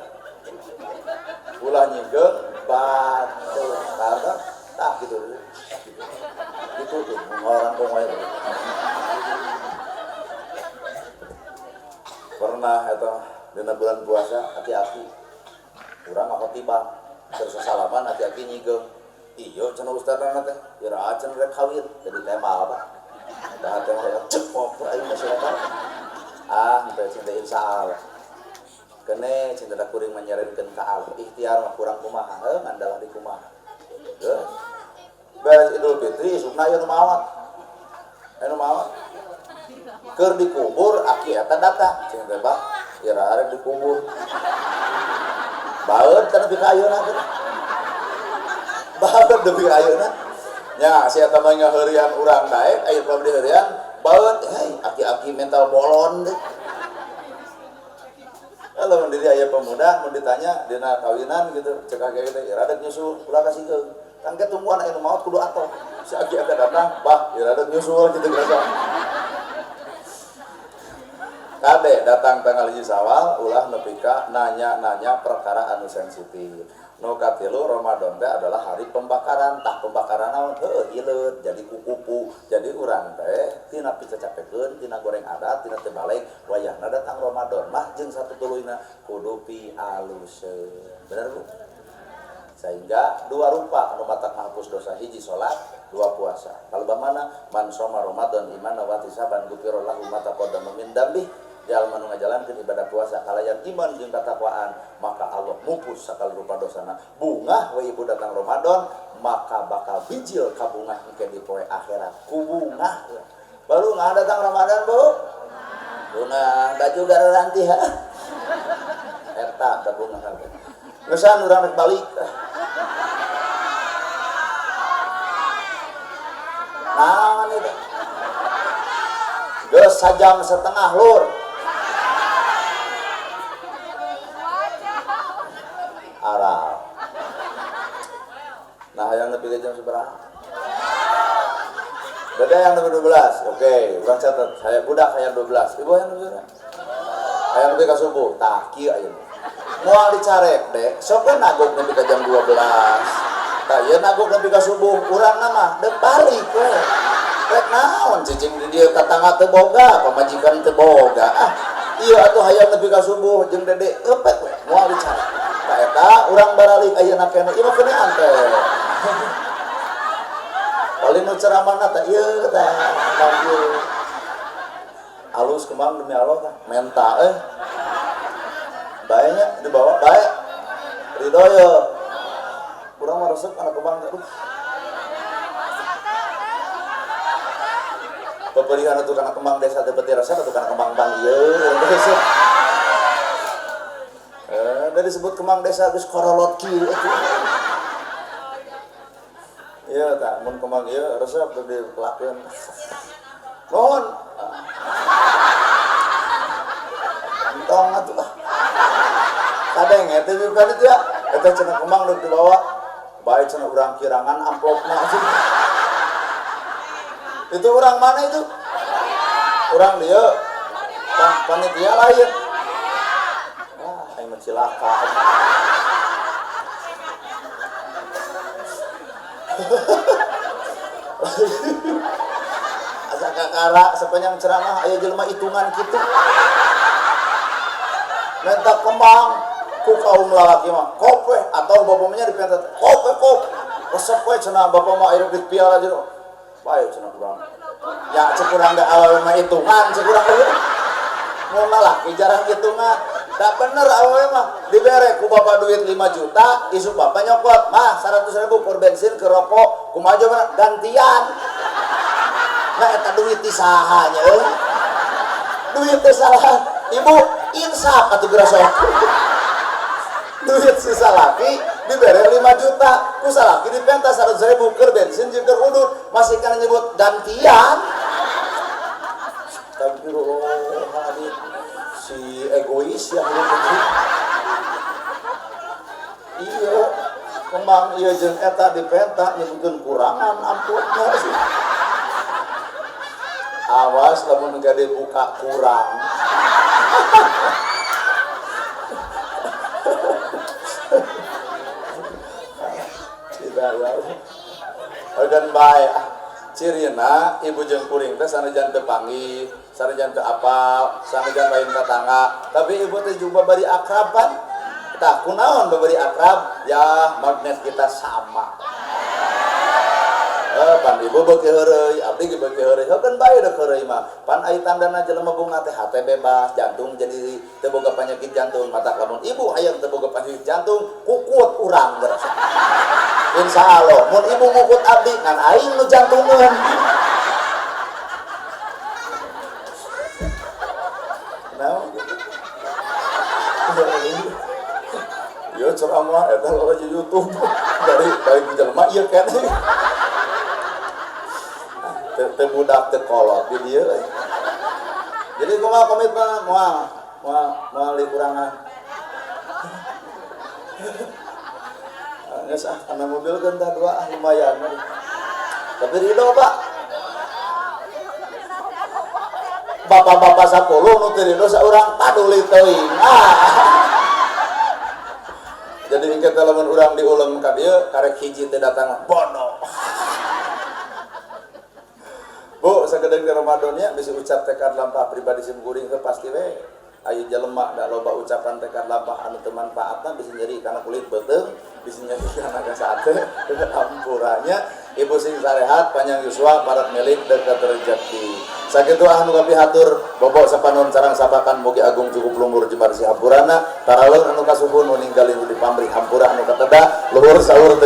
Ulah nyieun batu karena tak gitu itu tuh orang pemain pernah itu dina bulan puasa hati-hati urang aku tiba terus salaman hati-hati nyigeung iyo cenah ustadna teh ira cenah rek kawin jadi tema apa tah teh cepok aing masyarakat teh cinta insyaallah kene cinta da kuring menyarankeun ka Allah ikhtiar mah kurang kumaha ngandalah di kumaha beres Idul Fitri isukna aya nu maot keur dikubur aki eta datang cing teh Pak ira arek dikubur baeud kana nepi ka ayeuna teh baeud nepi ka ayeuna nya si eta mah ngaheurian urang daek aya pabdi heurian baeud aki-aki mental bolon deh. Kalau mendiri ayah pemuda, mau ditanya dina kawinan gitu, cek kakek gitu, ya rada nyusul, ulah kasih ke, kan ketungguan ayah maut kudu atau, si aki akan datang, bah, ya rada nyusul gitu gitu. Kade datang tanggal 1 Sawal, ulah nepika nanya perkara anu sensitif. Nu katilu Ramadan teh adalah hari pembakaran, tah pembakaran naon hileut jadi kukupu. Jadi urang teh tina picacapekeun, tina goreng adat, tina teu balik wayahna datang Ramadan mah jeung satutuluyna kudu pialuseun. Bener Bu? Sehingga dua rupa anu matak menghapus dosa, hiji salat, dua puasa. Kalebah mana man shoma Ramadan imana wa tisaban gufira lahu ma taqaddama min dambi. Jalma nu ngajalankeun ibadah puasa kalayan iman jeung katakwaan maka Allah mupus sakal rupa dosana. Bungah we ibu datang Ramadan maka bakal bijil ka bungah engke di poe akhirat. Ku bungah baru nggak datang Ramadan Bu. Bungah baju garanti ha. Eta da bungah kabeh. Geus urang rek balik. Naon itu? Geus sajam setengah lur. Arab. Nah, yang lebih jam seberapa? Beda yang nomor 12. Oke, urang catat. Saya budak hayang 12. Ibu yang nomor berapa? Hayang lebih ka subuh. Tah kieu aya. Moal dicarek dek, sok we nagok nepi ka jam 12. Tah ieu nagok nepi ka subuh, urangna mah deuk balik we. Rek naon cicing di dieu tatangga teu boga, pamajikan teu boga. Ieu atuh hayang nepi ka subuh jeung dede eupet we, moal dicarek. Tah eta urang baralik ayeuna kene ieu mah kenean teh. Paling nu ceramahna teh ieu teh panggil. Alus kembang demi Allah tah, menta bae nya dibawa bae. Ridoyo. Urang mah resep kana kembang teh. Peperihan atuh kana kembang desa teh beuti resep atuh kana kembang bang ieu resep. Dari disebut kembang desa geus korolot kieu atuh. Ieu tah mun kembang ieu resep teu dipelakeun. Nuhun. Entong atuh lah. Kadeng eta bukan itu ya. Eta cenah kembang deuk dibawa. Bae cenah urang kirangan amplopna asuh. Itu urang mana itu? Urang dieu. Panitia lain. Cilaka. asa kakara sepanjang ceramah aya jelema hitungan kitu minta kembang ku kaum lalaki mah kope atau bapaknya dipentet kope resep we cenah bapak mah aya di piala aja bae cenah kurang ya cekurang da awal mah hitungan cekurang mau lalaki jarang hitungan tak bener awal mah dibere ku bapak duit 5 juta isu bapak nyokot mah 100.000 per bensin ke rokok kumaha aja gantian nah eta duit di sahanya duit teh salah ibu insaf atuh geura sok duit si salaki dibere 5 juta ku salaki dipentas 100.000 keur bensin jeung keur udut masih kana nyebut gantian astagfirullahaladzim si egois ya iya kembang iya jeung eta dipenta nyebutkeun kurangan amputna sih awas lamun gade buka kurang tidak ya agan bae cirina ibu jeung kuring teh sanajan teu panggih sanajan teu apal sanajan lain tetangga tapi ibu teh juga bari akraban tah kunaon babari akrab ya magnet kita sama pan ibu beuki heureuy abdi ge beuki heureuy heukeun bae da heureuy mah pan aya tandana jelema bunga teh hate bebas jantung jadi teu boga penyakit jantung mata lamun ibu hayang teu boga penyakit jantung kukut urang geus insyaallah mun ibu ngukut abdi ngan aing nu jantungeun naon yo ceramah eta loba di YouTube dari jelema ieu keneh teu budak teu kolot di dieu jadi kumaha komitmen moal likurangan geus kana mobil kan tah dua lumayan tapi ridho Pak bapak-bapak 10 nu teu ridho saurang paduli teuing jadi kita lamun urang diuleng ka dieu karek hiji teh datang bodoh Bu, sakedeng di Ramadannya bisa ucap tekad lampah pribadi simkuring ke pasti we. Ayo jelema da loba ucapan tekad lampah anu teu manfaatna bisa nyeri kana kulit beuteung, bisa nyeri kana sate, dengan ampurannya ibu sing sarehat panjang yuswa parat milik dekat rezeki. Sakitu anu kapihatur bobo sapanon sareng sapakan mugi agung cukup lumur jembar si hampurana, taraleun anu kasuhun nu ninggalin di pamrih hampura anu kateda luhur saur